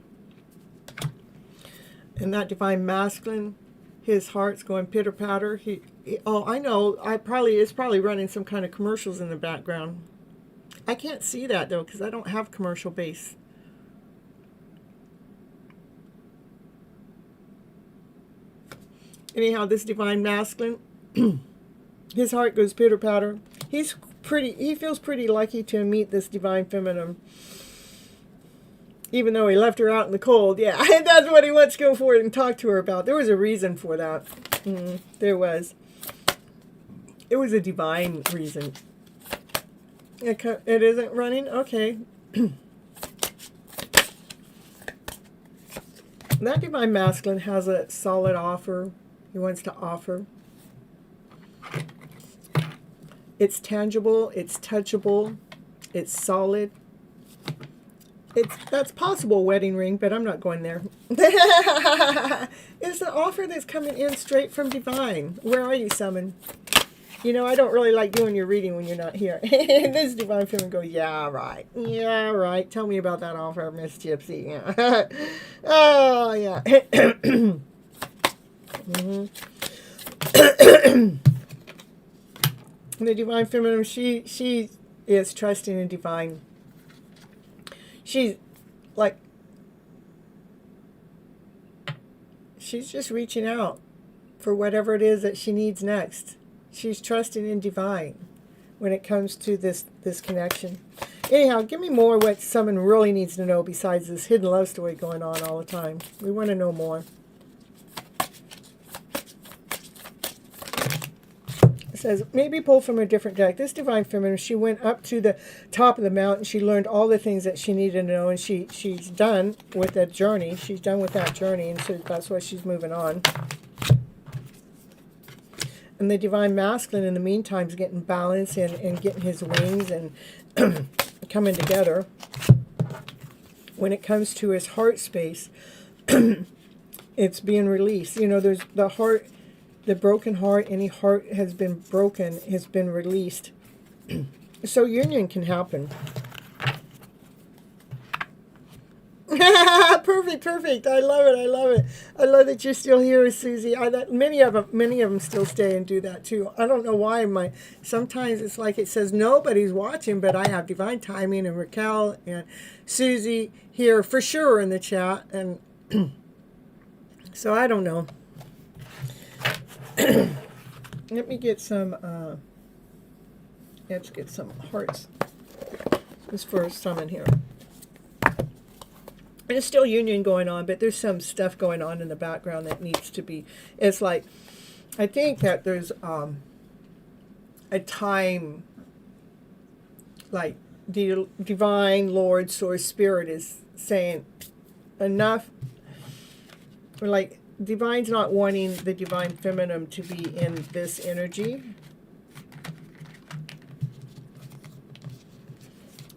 that divine masculine, his heart's going pitter patter. Oh, I know. It's probably running some kind of commercials in the background. I can't see that though because I don't have commercial base. Anyhow, this divine masculine, his heart goes pitter patter. He feels pretty lucky to meet this divine feminine, even though he left her out in the cold. Yeah, that's what he wants to go forward and talk to her about. There was a reason for that. There was. It was a divine reason. It isn't running? Okay. That divine masculine has a solid offer. He wants to offer. It's tangible, it's touchable, it's solid. That's possible wedding ring, but I'm not going there. It's an offer that's coming in straight from divine. Where are you, Summon? You know, I don't really like doing your reading when you're not here. This divine feminine go, yeah, right. Yeah, right. Tell me about that offer, Miss Gypsy. Yeah. Oh, yeah. The divine feminine, she is trusting in divine. She's like, she's just reaching out for whatever it is that she needs next. She's trusting in divine when it comes to this connection. Anyhow, give me more what someone really needs to know besides this hidden love story going on all the time. We want to know more. It says, maybe pull from a different deck. This divine feminine, she went up to the top of the mountain. She learned all the things that she needed to know, and she's done with that journey. She's done with that journey, and so that's why she's moving on. And the divine masculine, in the meantime, is getting balance and getting his wings and coming together. When it comes to his heart space, it's being released. You know, there's the heart, the broken heart, any heart has been broken, has been released. So union can happen. Perfect, perfect. I love it. I love it. I love that you're still here, Susie. Many of them still stay and do that too. I don't know why. Sometimes it's like it says nobody's watching, but I have divine timing and Raquel and Susie here for sure in the chat, and so I don't know. Let me get some. Let's get some hearts. This for someone here. There's still union going on, but there's some stuff going on in the background that needs to be. It's like, I think that there's a time, like the divine Lord Source Spirit is saying enough. Or like divine's not wanting the divine feminine to be in this energy.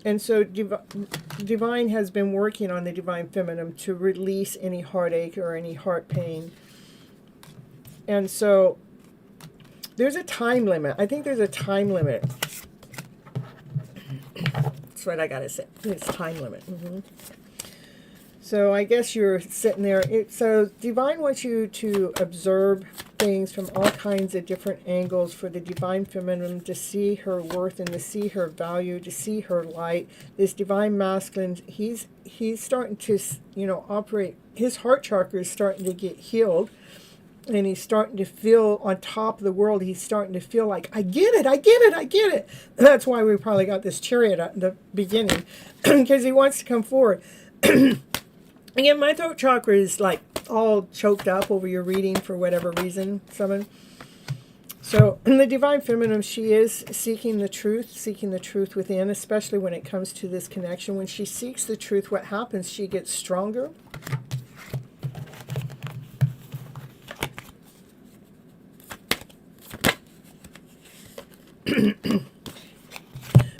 And so divine has been working on the divine feminine to release any heartache or any heart pain. And so there's a time limit. I think there's a time limit. That's what I got to say. It's time limit. So I guess you're sitting there. So divine wants you to observe things from all kinds of different angles for the divine feminine to see her worth and to see her value, to see her light. This divine masculine, he's starting to, you know, operate. His heart chakra is starting to get healed, and he's starting to feel on top of the world. He's starting to feel like, I get it, I get it, I get it. That's why we probably got this chariot at the beginning, because he wants to come forward. Again, my throat chakra is like all choked up over your reading for whatever reason, someone. So in the divine feminine, she is seeking the truth within, especially when it comes to this connection. When she seeks the truth, what happens? She gets stronger.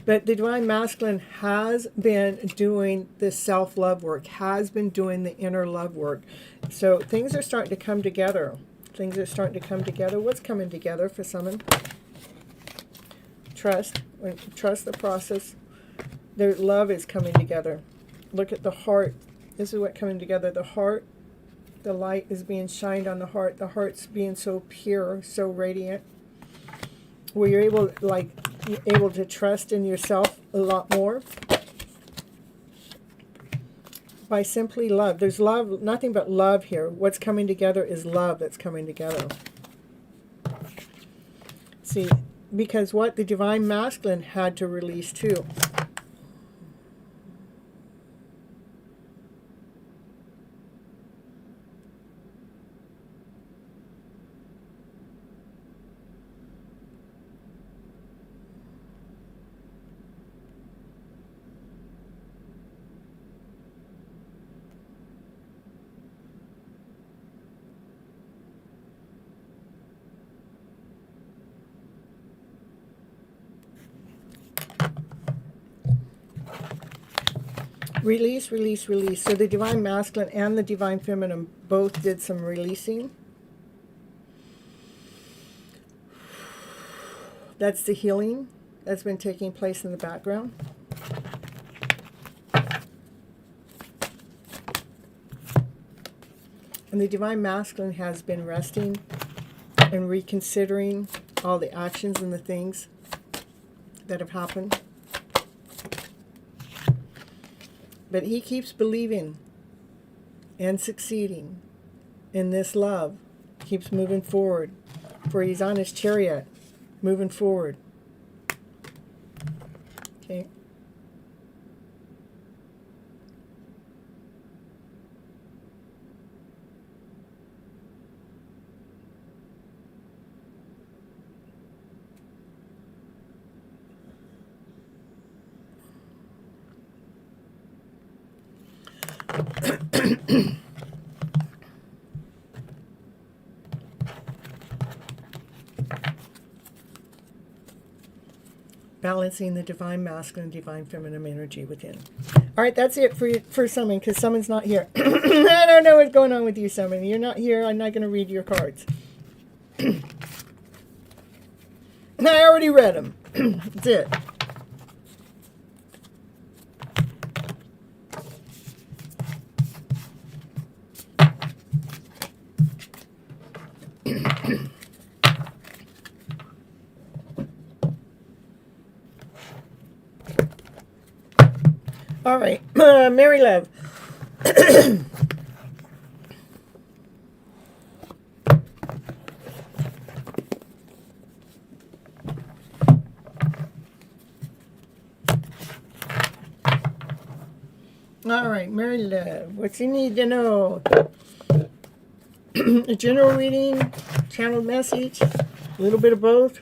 But the divine masculine has been doing the self-love work, has been doing the inner love work. So things are starting to come together. Things are starting to come together. What's coming together for someone? Trust. Trust the process. Their love is coming together. Look at the heart. This is what's coming together. The heart, the light is being shined on the heart. The heart's being so pure, so radiant. Where you're able to trust in yourself a lot more by simply love. There's love, nothing but love here. What's coming together is love that's coming together. See, because what the divine masculine had to release too. Release, release, release. So the divine masculine and the divine feminine both did some releasing. That's the healing that's been taking place in the background. And the divine masculine has been resting and reconsidering all the actions and the things that have happened. But he keeps believing and succeeding in this love. Keeps moving forward. For he's on his chariot, moving forward. Okay. Balancing the divine masculine and divine feminine energy within. All right, that's it for Summon, because Summon's not here. I don't know what's going on with you, Summon. You're not here. I'm not going to read your cards. I already read them. That's it. All right, Mary Love. All right, Mary Love, what you need to know? A general reading, channeled message, a little bit of both.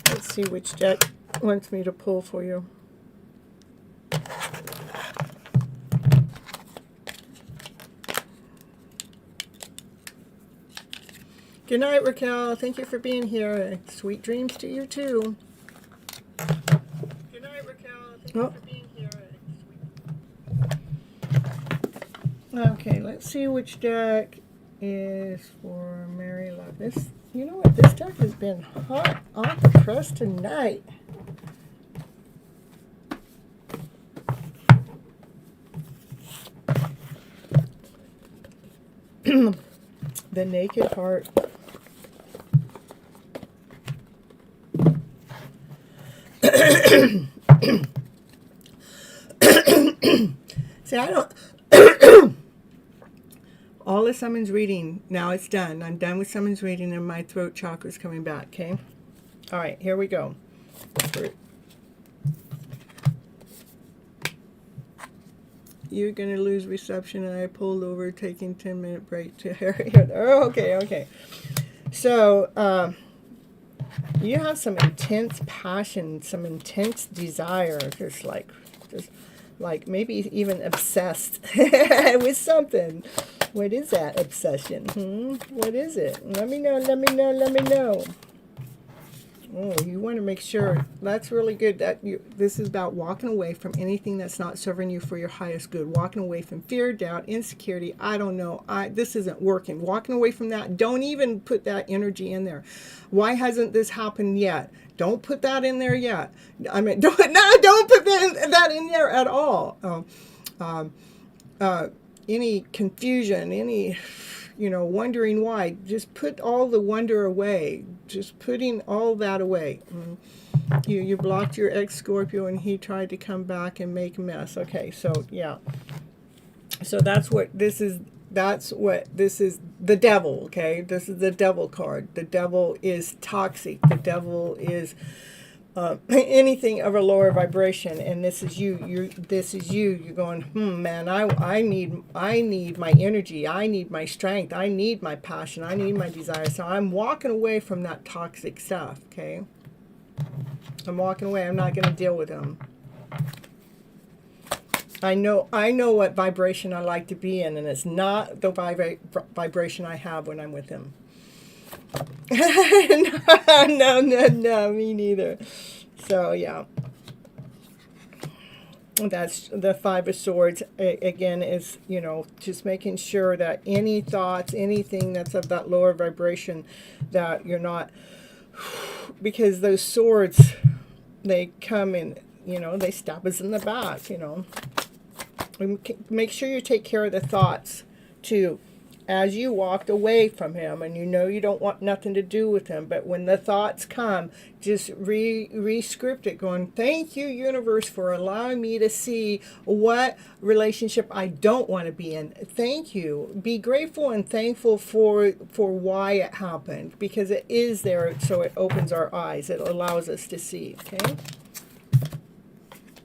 Let's see which deck wants me to pull for you. Good night, Raquel. Thank you for being here. Sweet dreams to you, too. Good night, Raquel. Thank you for being here. Okay, let's see which deck is for Mary Love. This, you know what? This deck has been hot off the press tonight. The Naked Heart. See, I don't... All the summons reading, now it's done. I'm done with summons reading and my throat chakra's coming back, okay? All right, here we go. You're going to lose reception, and I pulled over, taking 10-minute break to hear. Oh, okay. So, you have some intense passion, some intense desire, just like maybe even obsessed with something. What is that obsession? What is it? Let me know. Oh, you want to make sure. That's really good. This is about walking away from anything that's not serving you for your highest good. Walking away from fear, doubt, insecurity. I don't know. This isn't working. Walking away from that. Don't even put that energy in there. Why hasn't this happened yet? Don't put that in there yet. I mean, don't put that in there at all. Any confusion, any, wondering why, just put all the wonder away. Just putting all that away. You blocked your ex-Scorpio and he tried to come back and make a mess. Okay, so yeah. So that's what this is. This is the devil, okay? This is the devil card. The devil is toxic. The devil is anything of a lower vibration, and this is you. This is you. You're going, man, I need my energy. I need my strength. I need my passion. I need my desire. So I'm walking away from that toxic stuff, okay? I'm walking away. I'm not going to deal with them. I know what vibration I like to be in, and it's not the vibration I have when I'm with him. No, me neither. So, yeah. That's the Five of Swords. Again, is, just making sure that any thoughts, anything that's of that lower vibration, that you're not, because those swords, they come in, they stab us in the back, Make sure you take care of the thoughts, too. As you walked away from him, and you don't want nothing to do with him, but when the thoughts come, just re-script it, going, thank you, universe, for allowing me to see what relationship I don't want to be in. Thank you. Be grateful and thankful for why it happened, because it is there, so it opens our eyes. It allows us to see, okay?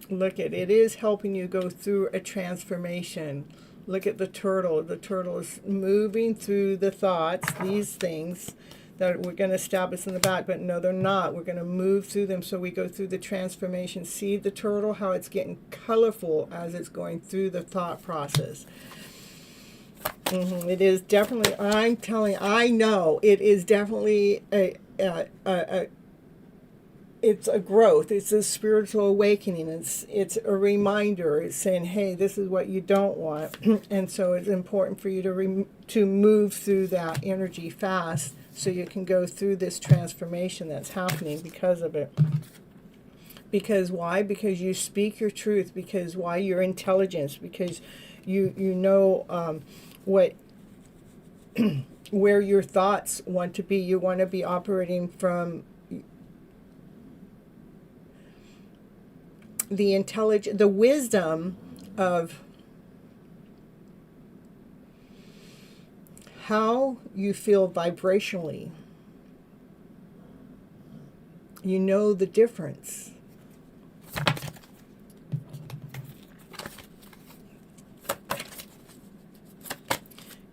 Look at it is helping you go through a transformation. Look at the turtle. The turtle is moving through the thoughts, these things that we're going to stab us in the back, but no, they're not. We're going to move through them, so we go through the transformation. See the turtle, how it's getting colorful as it's going through the thought process. It is definitely, I know, it is definitely it's a growth. It's a spiritual awakening. It's a reminder. It's saying, hey, this is what you don't want. And so it's important for you to move through that energy fast, so you can go through this transformation that's happening because of it. Because why? Because you speak your truth. Because why? Your intelligence. Because you know what where your thoughts want to be. You want to be operating from the intelligence, the wisdom of how you feel vibrationally. You know the difference.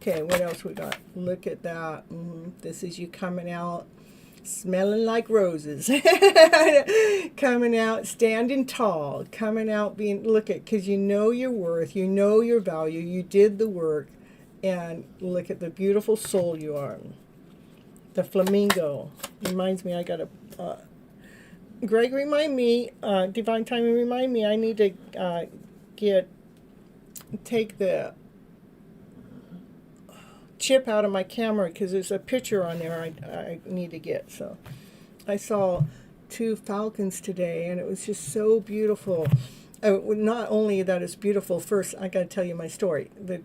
Okay, what else we got? Look at that. This is you coming out smelling like roses. Coming out standing tall. Coming out being, look at, because you know your worth. You know your value. You did the work. And look at the beautiful soul you are. The flamingo. Reminds me, I got to... Greg, remind me, Divine Timing, remind me, I need to take the chip out of my camera, because there's a picture on there I need to get. So I saw 2 falcons today, and it was just so beautiful. Not only that it's beautiful, first I got to tell you my story. I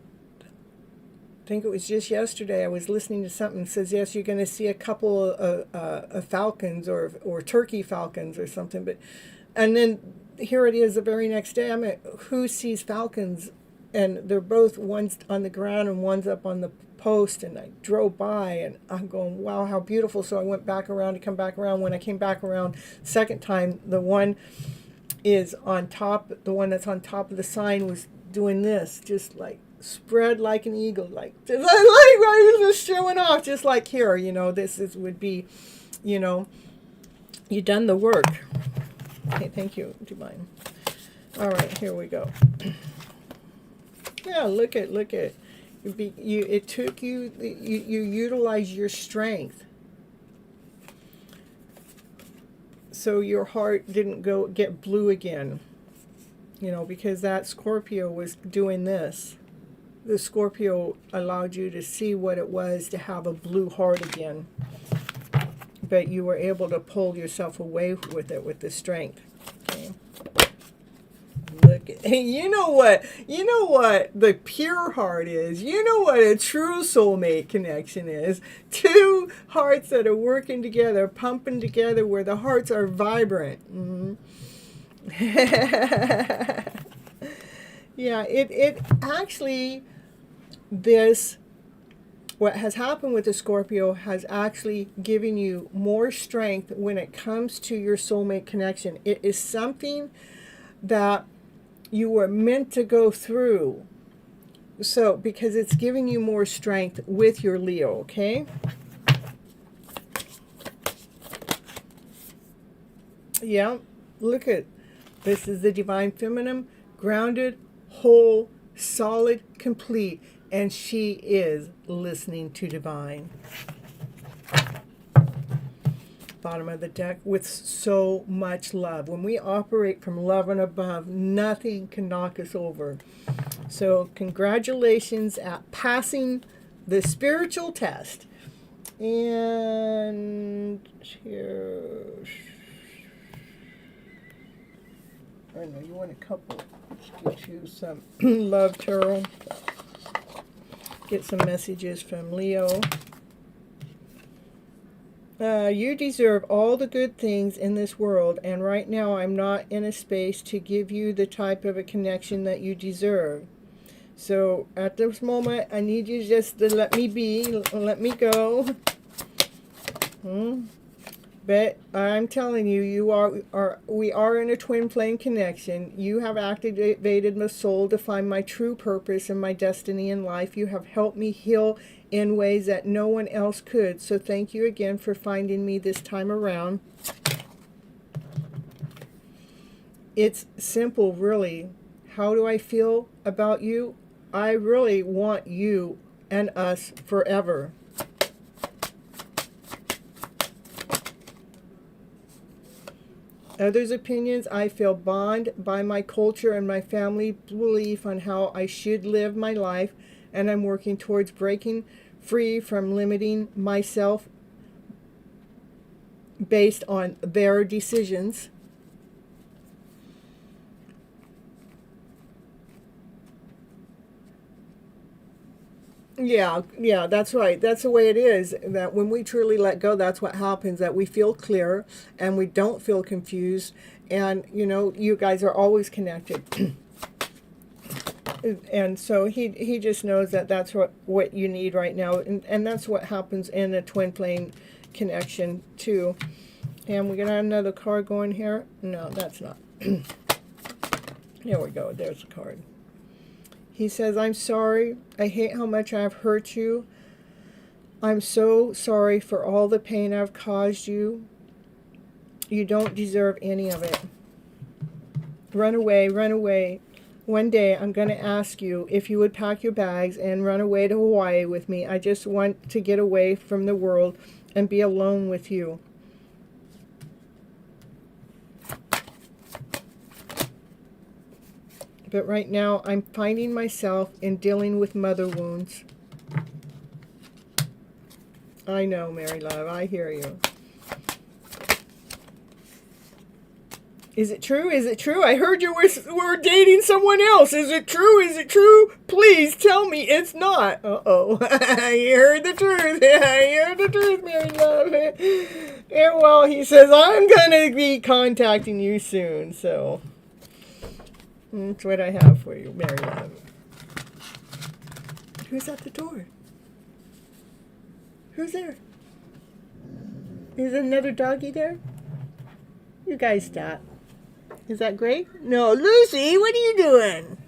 think it was just yesterday I was listening to something that says, yes, you're going to see a couple of falcons or turkey falcons or something, and then here it is the very next day. I'm at, who sees falcons? And they're both, one's on the ground and one's up on the post, and I drove by and I'm going, wow, how beautiful. So I went back around to come back around. When I came back around second time, the one is on top, the one that's on top of the sign was doing this, just like spread like an eagle, like right, just showing off, just like here, would be, you done the work. Okay, thank you, Divine. All right, here we go. Yeah, look at it took you utilize your strength, so your heart didn't get blue again, because that Scorpio was doing this. The Scorpio allowed you to see what it was to have a blue heart again, but you were able to pull yourself away with it, with the strength. Okay. Look at, you know what the pure heart is. You know what a true soulmate connection is. 2 hearts that are working together, pumping together, where the hearts are vibrant. Yeah, it actually, what has happened with the Scorpio has actually given you more strength when it comes to your soulmate connection. It is something that you were meant to go through. So, because it's giving you more strength with your Leo, okay? Yeah, look at, this is the Divine Feminine, grounded, whole, solid, complete, and she is listening to Divine. bottom of the deck with so much love. When we operate from love and above, nothing can knock us over. So congratulations at passing the spiritual test. And here, I know you want a couple. Let's get you some love tarot. Get some messages from Leo. You deserve all the good things in this world, and right now I'm not in a space to give you the type of a connection that you deserve. So at this moment, I need you just to let me be, let me go. But I'm telling you, we are in a twin flame connection. You have activated my soul to find my true purpose and my destiny in life. You have helped me heal in ways that no one else could. So thank you again for finding me this time around. It's simple, really. How do I feel about you? I really want you and us forever. Others' opinions, I feel bound by my culture and my family belief on how I should live my life, and I'm working towards breaking free from limiting myself based on their decisions. Yeah, that's right. That's the way it is. That when we truly let go, that's what happens, that we feel clear and we don't feel confused. And, you know, you guys are always connected. And so he just knows that that's what you need right now. And that's what happens in a twin flame connection, too. And we got another card going here. No, that's not. Here we go. There's the card. He says, I'm sorry. I hate how much I've hurt you. I'm so sorry for all the pain I've caused you. You don't deserve any of it. Run away, run away. One day I'm going to ask you if you would pack your bags and run away to Hawaii with me. I just want to get away from the world and be alone with you. But right now, I'm finding myself in dealing with mother wounds. I know, Mary Love, I hear you. Is it true? Is it true? I heard you were dating someone else. Is it true? Is it true? Please tell me it's not. Uh-oh. You heard the truth. You heard the truth, Mary Love. And well, he says, I'm going to be contacting you soon, so... That's what I have for you, Mary Love. Who's at the door? Who's there? Is there another doggy there? You guys stop. Is that great? No, Lucy, what are you doing?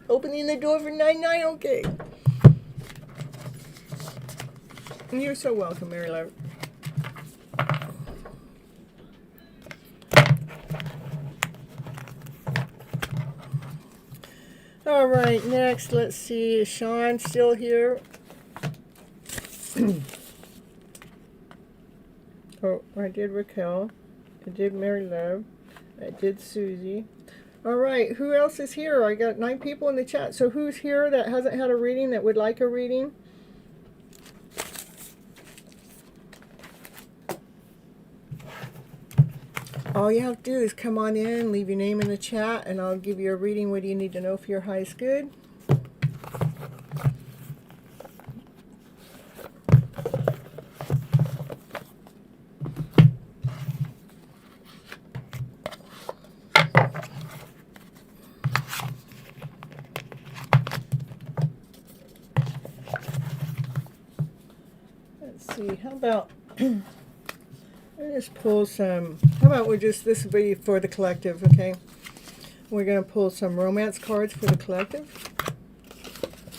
Opening the door for 99? Okay. You're so welcome, Mary Love. All right, next, let's see. Is Sean still here? Oh, I did Raquel. I did Mary Love. I did Susie. All right, who else is here? I got 9 people in the chat. So who's here that hasn't had a reading, that would like a reading? All you have to do is come on in, leave your name in the chat, and I'll give you a reading. What do you need to know for your highest good? Let's see, how about... Let's pull some, how about this will be for the collective, okay? We're going to pull some romance cards for the collective.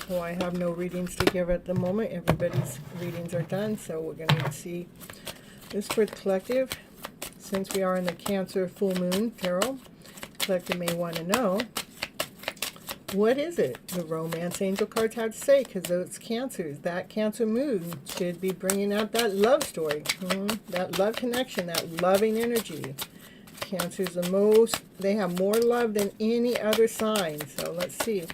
Oh, I have no readings to give at the moment. Everybody's readings are done, so we're going to see this for the collective. Since we are in the Cancer full moon tarot, collective may want to know, What is it? The romance angel cards have to say, because it's Cancers. That Cancer moon should be bringing out that love story, that love connection, that loving energy. Cancer's the most, they have more love than any other sign. So let's see.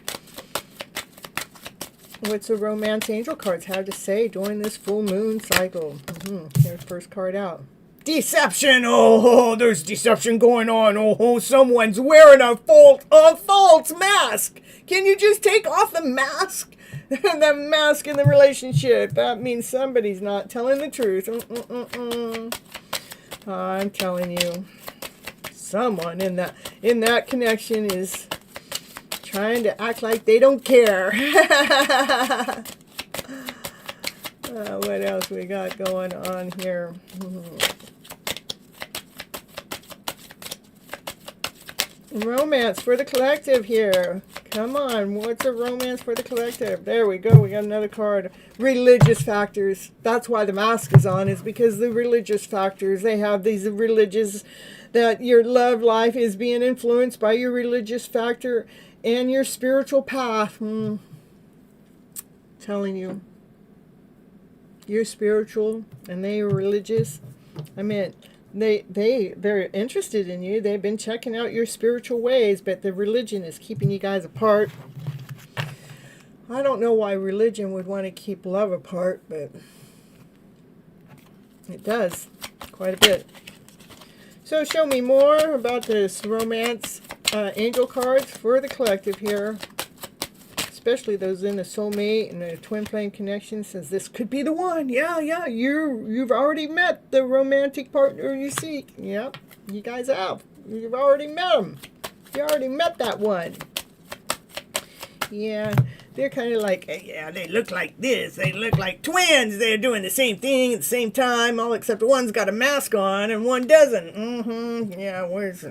What's the romance angel cards have to say during this full moon cycle? Here's the first card out. Deception! Oh, there's deception going on. Oh, someone's wearing a false mask. Can you just take off the mask? The mask in the relationship. That means somebody's not telling the truth. I'm telling you, someone in that connection is trying to act like they don't care. What else we got going on here? Romance for the collective here. Come on, what's a romance for the collective? There we go, we got another card. Religious factors. That's why the mask is on, is because the religious factors, they have these religious, that your love life is being influenced by your religious factor and your spiritual path. Telling you, you're spiritual and they are religious. I mean, they're interested in you. They've been checking out your spiritual ways, but the religion is keeping you guys apart. I don't know why religion would want to keep love apart, but it does quite a bit. So show me more about this romance angel cards for the collective here, especially those in the soulmate and the twin flame connection, says this could be the one. Yeah, you've already met the romantic partner you seek. Yep, you guys have. You've already met them. You already met that one. Yeah, they're kind of like, yeah, they look like this. They look like twins. They're doing the same thing at the same time, all except one's got a mask on and one doesn't. Yeah, one's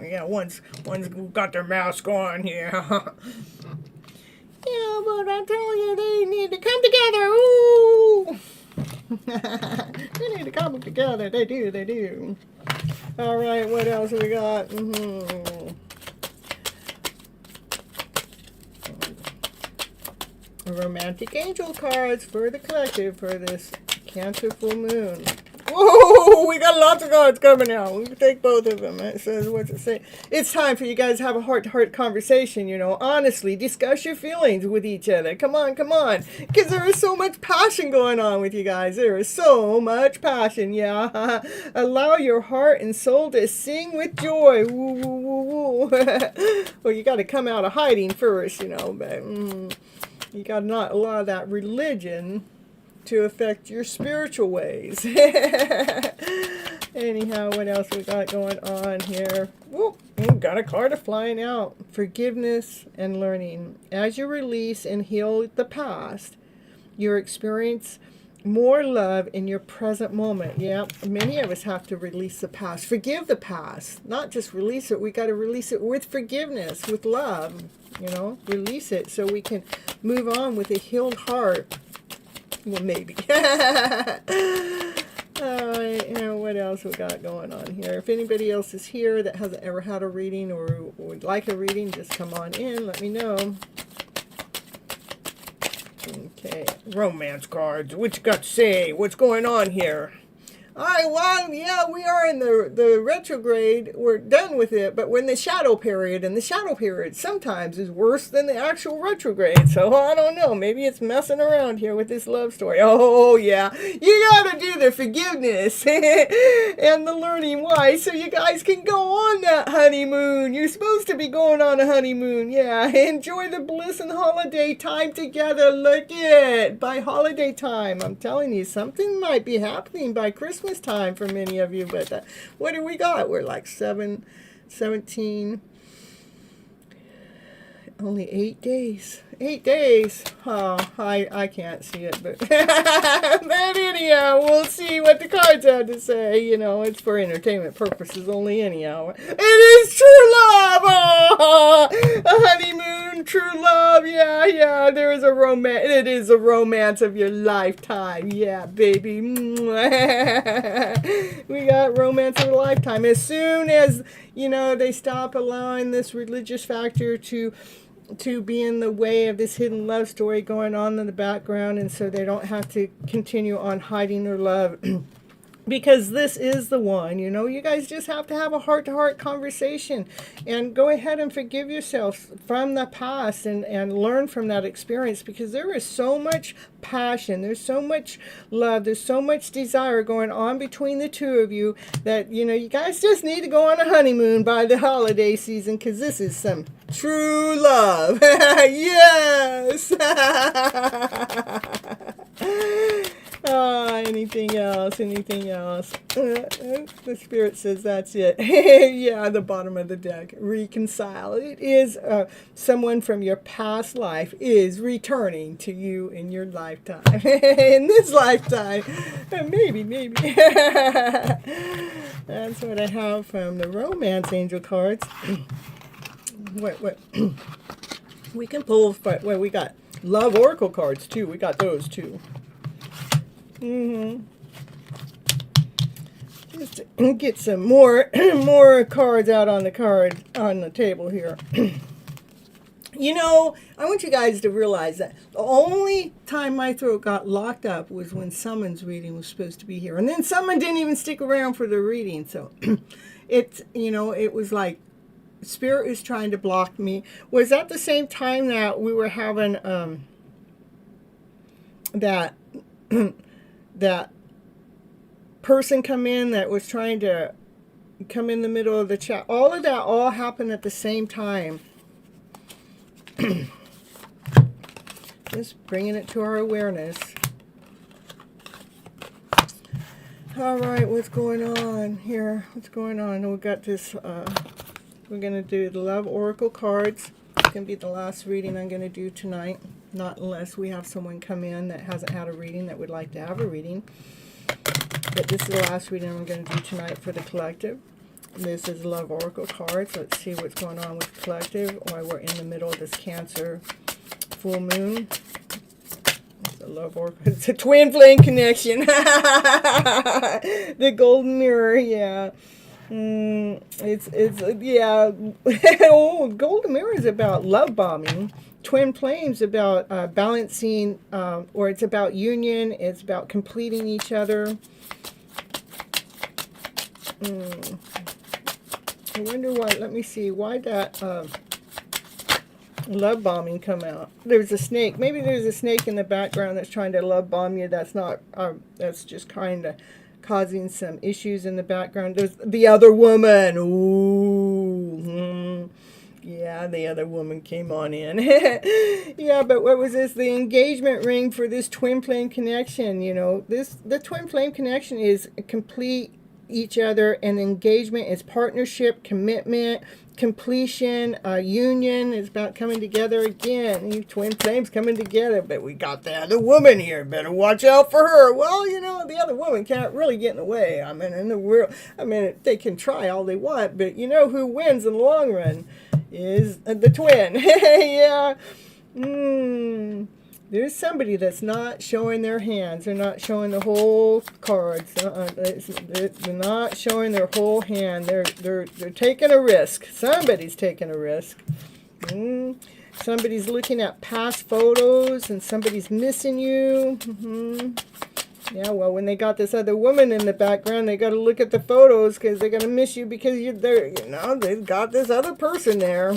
got their mask on. Yeah. Yeah, but I tell you, they need to come together. Ooh. They need to come together. They do. All right, what else we got? Romantic angel cards for the collective for this Cancer full moon. Whoa, we got lots of cards coming out. We can take both of them. It says, what's it say? It's time for you guys to have a heart-to-heart conversation, honestly. Discuss your feelings with each other. Come on. Because there is so much passion going on with you guys. There is so much passion, yeah. Allow your heart and soul to sing with joy. Woo, woo, woo, woo. Well, you got to come out of hiding first, but you got to not allow that religion to affect your spiritual ways. Anyhow, what else we got going on here? Whoop, we've got a card flying out. Forgiveness and learning. As you release and heal the past, you experience more love in your present moment. Yeah, many of us have to release the past. Forgive the past. Not just release it. We got to release it with forgiveness, with love. Release it so we can move on with a healed heart. Well, maybe. All right, what else we got going on here? If anybody else is here that hasn't ever had a reading or would like a reading, just come on in. Let me know. Okay, romance cards. What you got to say? What's going on here? All right, well, yeah, we are in the retrograde. We're done with it, but we're in the shadow period, and the shadow period sometimes is worse than the actual retrograde. So I don't know. Maybe it's messing around here with this love story. Oh, yeah. You got to do the forgiveness and the learning why, so you guys can go on that honeymoon. You're supposed to be going on a honeymoon. Yeah, enjoy the bliss and holiday time together. Look it. By holiday time, I'm telling you, something might be happening by Christmas time for many of you, but what do we got? We're like 17, only 8 days. 8 days. Oh, I can't see it, but but anyhow, we'll see what the cards have to say. It's for entertainment purposes only anyhow. It is true love. Oh, a honeymoon, true love. Yeah, there is a romance. It is a romance of your lifetime. Yeah, baby. We got romance of a lifetime. As soon as, they stop allowing this religious factor to to be in the way of this hidden love story going on in the background, and so they don't have to continue on hiding their love. Because this is the one, you guys just have to have a heart-to-heart conversation and go ahead and forgive yourself from the past and learn from that experience, because there is so much passion, there's so much love, there's so much desire going on between the two of you that, you guys just need to go on a honeymoon by the holiday season, because this is some true love. Yes! Anything else? The Spirit says that's it. Yeah, the bottom of the deck. Reconcile. It is someone from your past life is returning to you in your lifetime. In this lifetime. Maybe. That's what I have from the Romance Angel cards. What? We can pull, but we got Love Oracle cards too. We got those too. Just to get some more cards out on the table here. I want you guys to realize that the only time my throat got locked up was when someone's reading was supposed to be here, and then someone didn't even stick around for the reading. So it was like Spirit is trying to block me. Was that the same time that we were having that person come in that was trying to come in the middle of the chat? All of that all happened at the same time. Just bringing it to our awareness. All right, what's going on here? What's going on? We got this, we're going to do the Love Oracle cards. It's going to be the last reading I'm going to do tonight. Not unless we have someone come in that hasn't had a reading that would like to have a reading. But this is the last reading I'm going to do tonight for the collective. This is Love Oracle cards. Let's see what's going on with the collective while we're in the middle of this Cancer full moon. It's a Love Oracle. It's a twin flame connection. The golden mirror, yeah. Yeah. Oh, golden mirror is about love bombing. Twin flames about balancing, or it's about union. It's about completing each other. I wonder why. Let me see. Why that love bombing come out? There's a snake. Maybe there's a snake in the background that's trying to love bomb you. That's not. That's just kind of causing some issues in the background. There's the other woman. Ooh. Yeah, the other woman came on in. Yeah, but what was this? The engagement ring for this twin flame connection. The twin flame connection is complete each other, and engagement is partnership, commitment, completion, union is about coming together again. These twin flames coming together, but we got the other woman here. Better watch out for her. Well, the other woman can't really get in the way. I mean, in the world, they can try all they want, but who wins in the long run is the twin. Yeah. There's somebody that's not showing their hands. They're not showing the whole cards. They're not showing their whole hand. They're taking a risk. Somebody's taking a risk. Somebody's looking at past photos, and somebody's missing you. Yeah, well, when they got this other woman in the background, they got to look at the photos because they're going to miss you because they've got this other person there.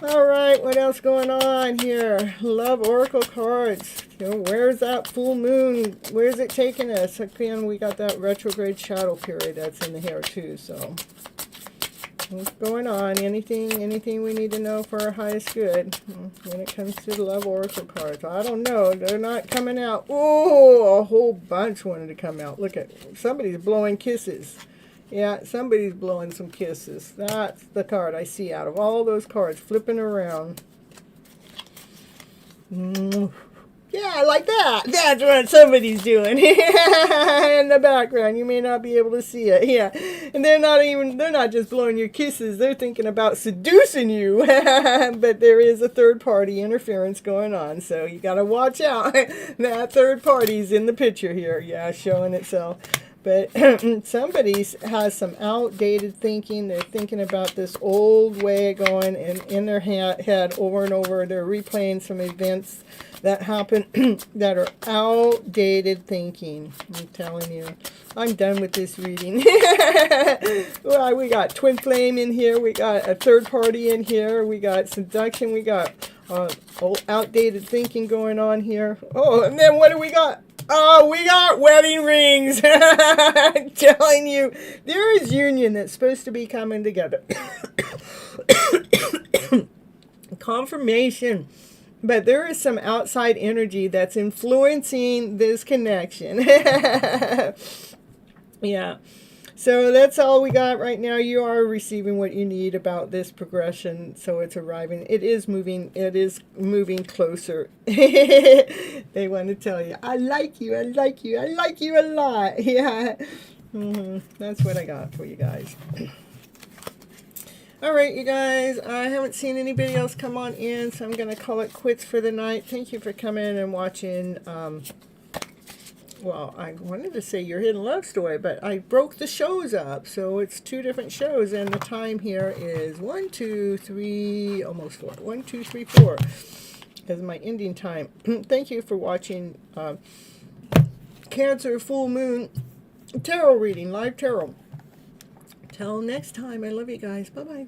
All right, what else going on here? Love Oracle cards. Where's that full moon? Where's it taking us? Again, we got that retrograde shadow period that's in the hair too. So, what's going on? Anything we need to know for our highest good when it comes to the Love Oracle cards? I don't know. They're not coming out. Oh, a whole bunch wanted to come out. Look at somebody's blowing kisses. Yeah, somebody's blowing some kisses. That's the card I see out of all those cards flipping around. Yeah, I like that. That's what somebody's doing in the background. You may not be able to see it. Yeah, and they're not just blowing your kisses. They're thinking about seducing you. But there is a third party interference going on, so you got to watch out. That third party's in the picture here. Yeah, showing itself. But somebody has some outdated thinking. They're thinking about this old way of going, and in their head over and over, they're replaying some events that happen that are outdated thinking. I'm telling you. I'm done with this reading. Well, we got twin flame in here. We got a third party in here. We got seduction. We got old outdated thinking going on here. Oh, and then what do we got? Oh, we got wedding rings. I'm telling you, there is union that's supposed to be coming together. Confirmation. But there is some outside energy that's influencing this connection. Yeah. So that's all we got right now. You are receiving what you need about this progression. So it's arriving. It is moving. It is moving closer. They want to tell you, I like you. I like you. I like you a lot. Yeah. That's what I got for you guys. All right, you guys. I haven't seen anybody else come on in, so I'm going to call it quits for the night. Thank you for coming and watching. Well, I wanted to say Your Hidden Love Story, but I broke the shows up, so it's 2 different shows, and the time here is 1, 2, 3, almost 4. 1, 2, 3, 4 is my ending time. Thank you for watching Cancer Full Moon Tarot Reading, live tarot. Till next time, I love you guys. Bye-bye.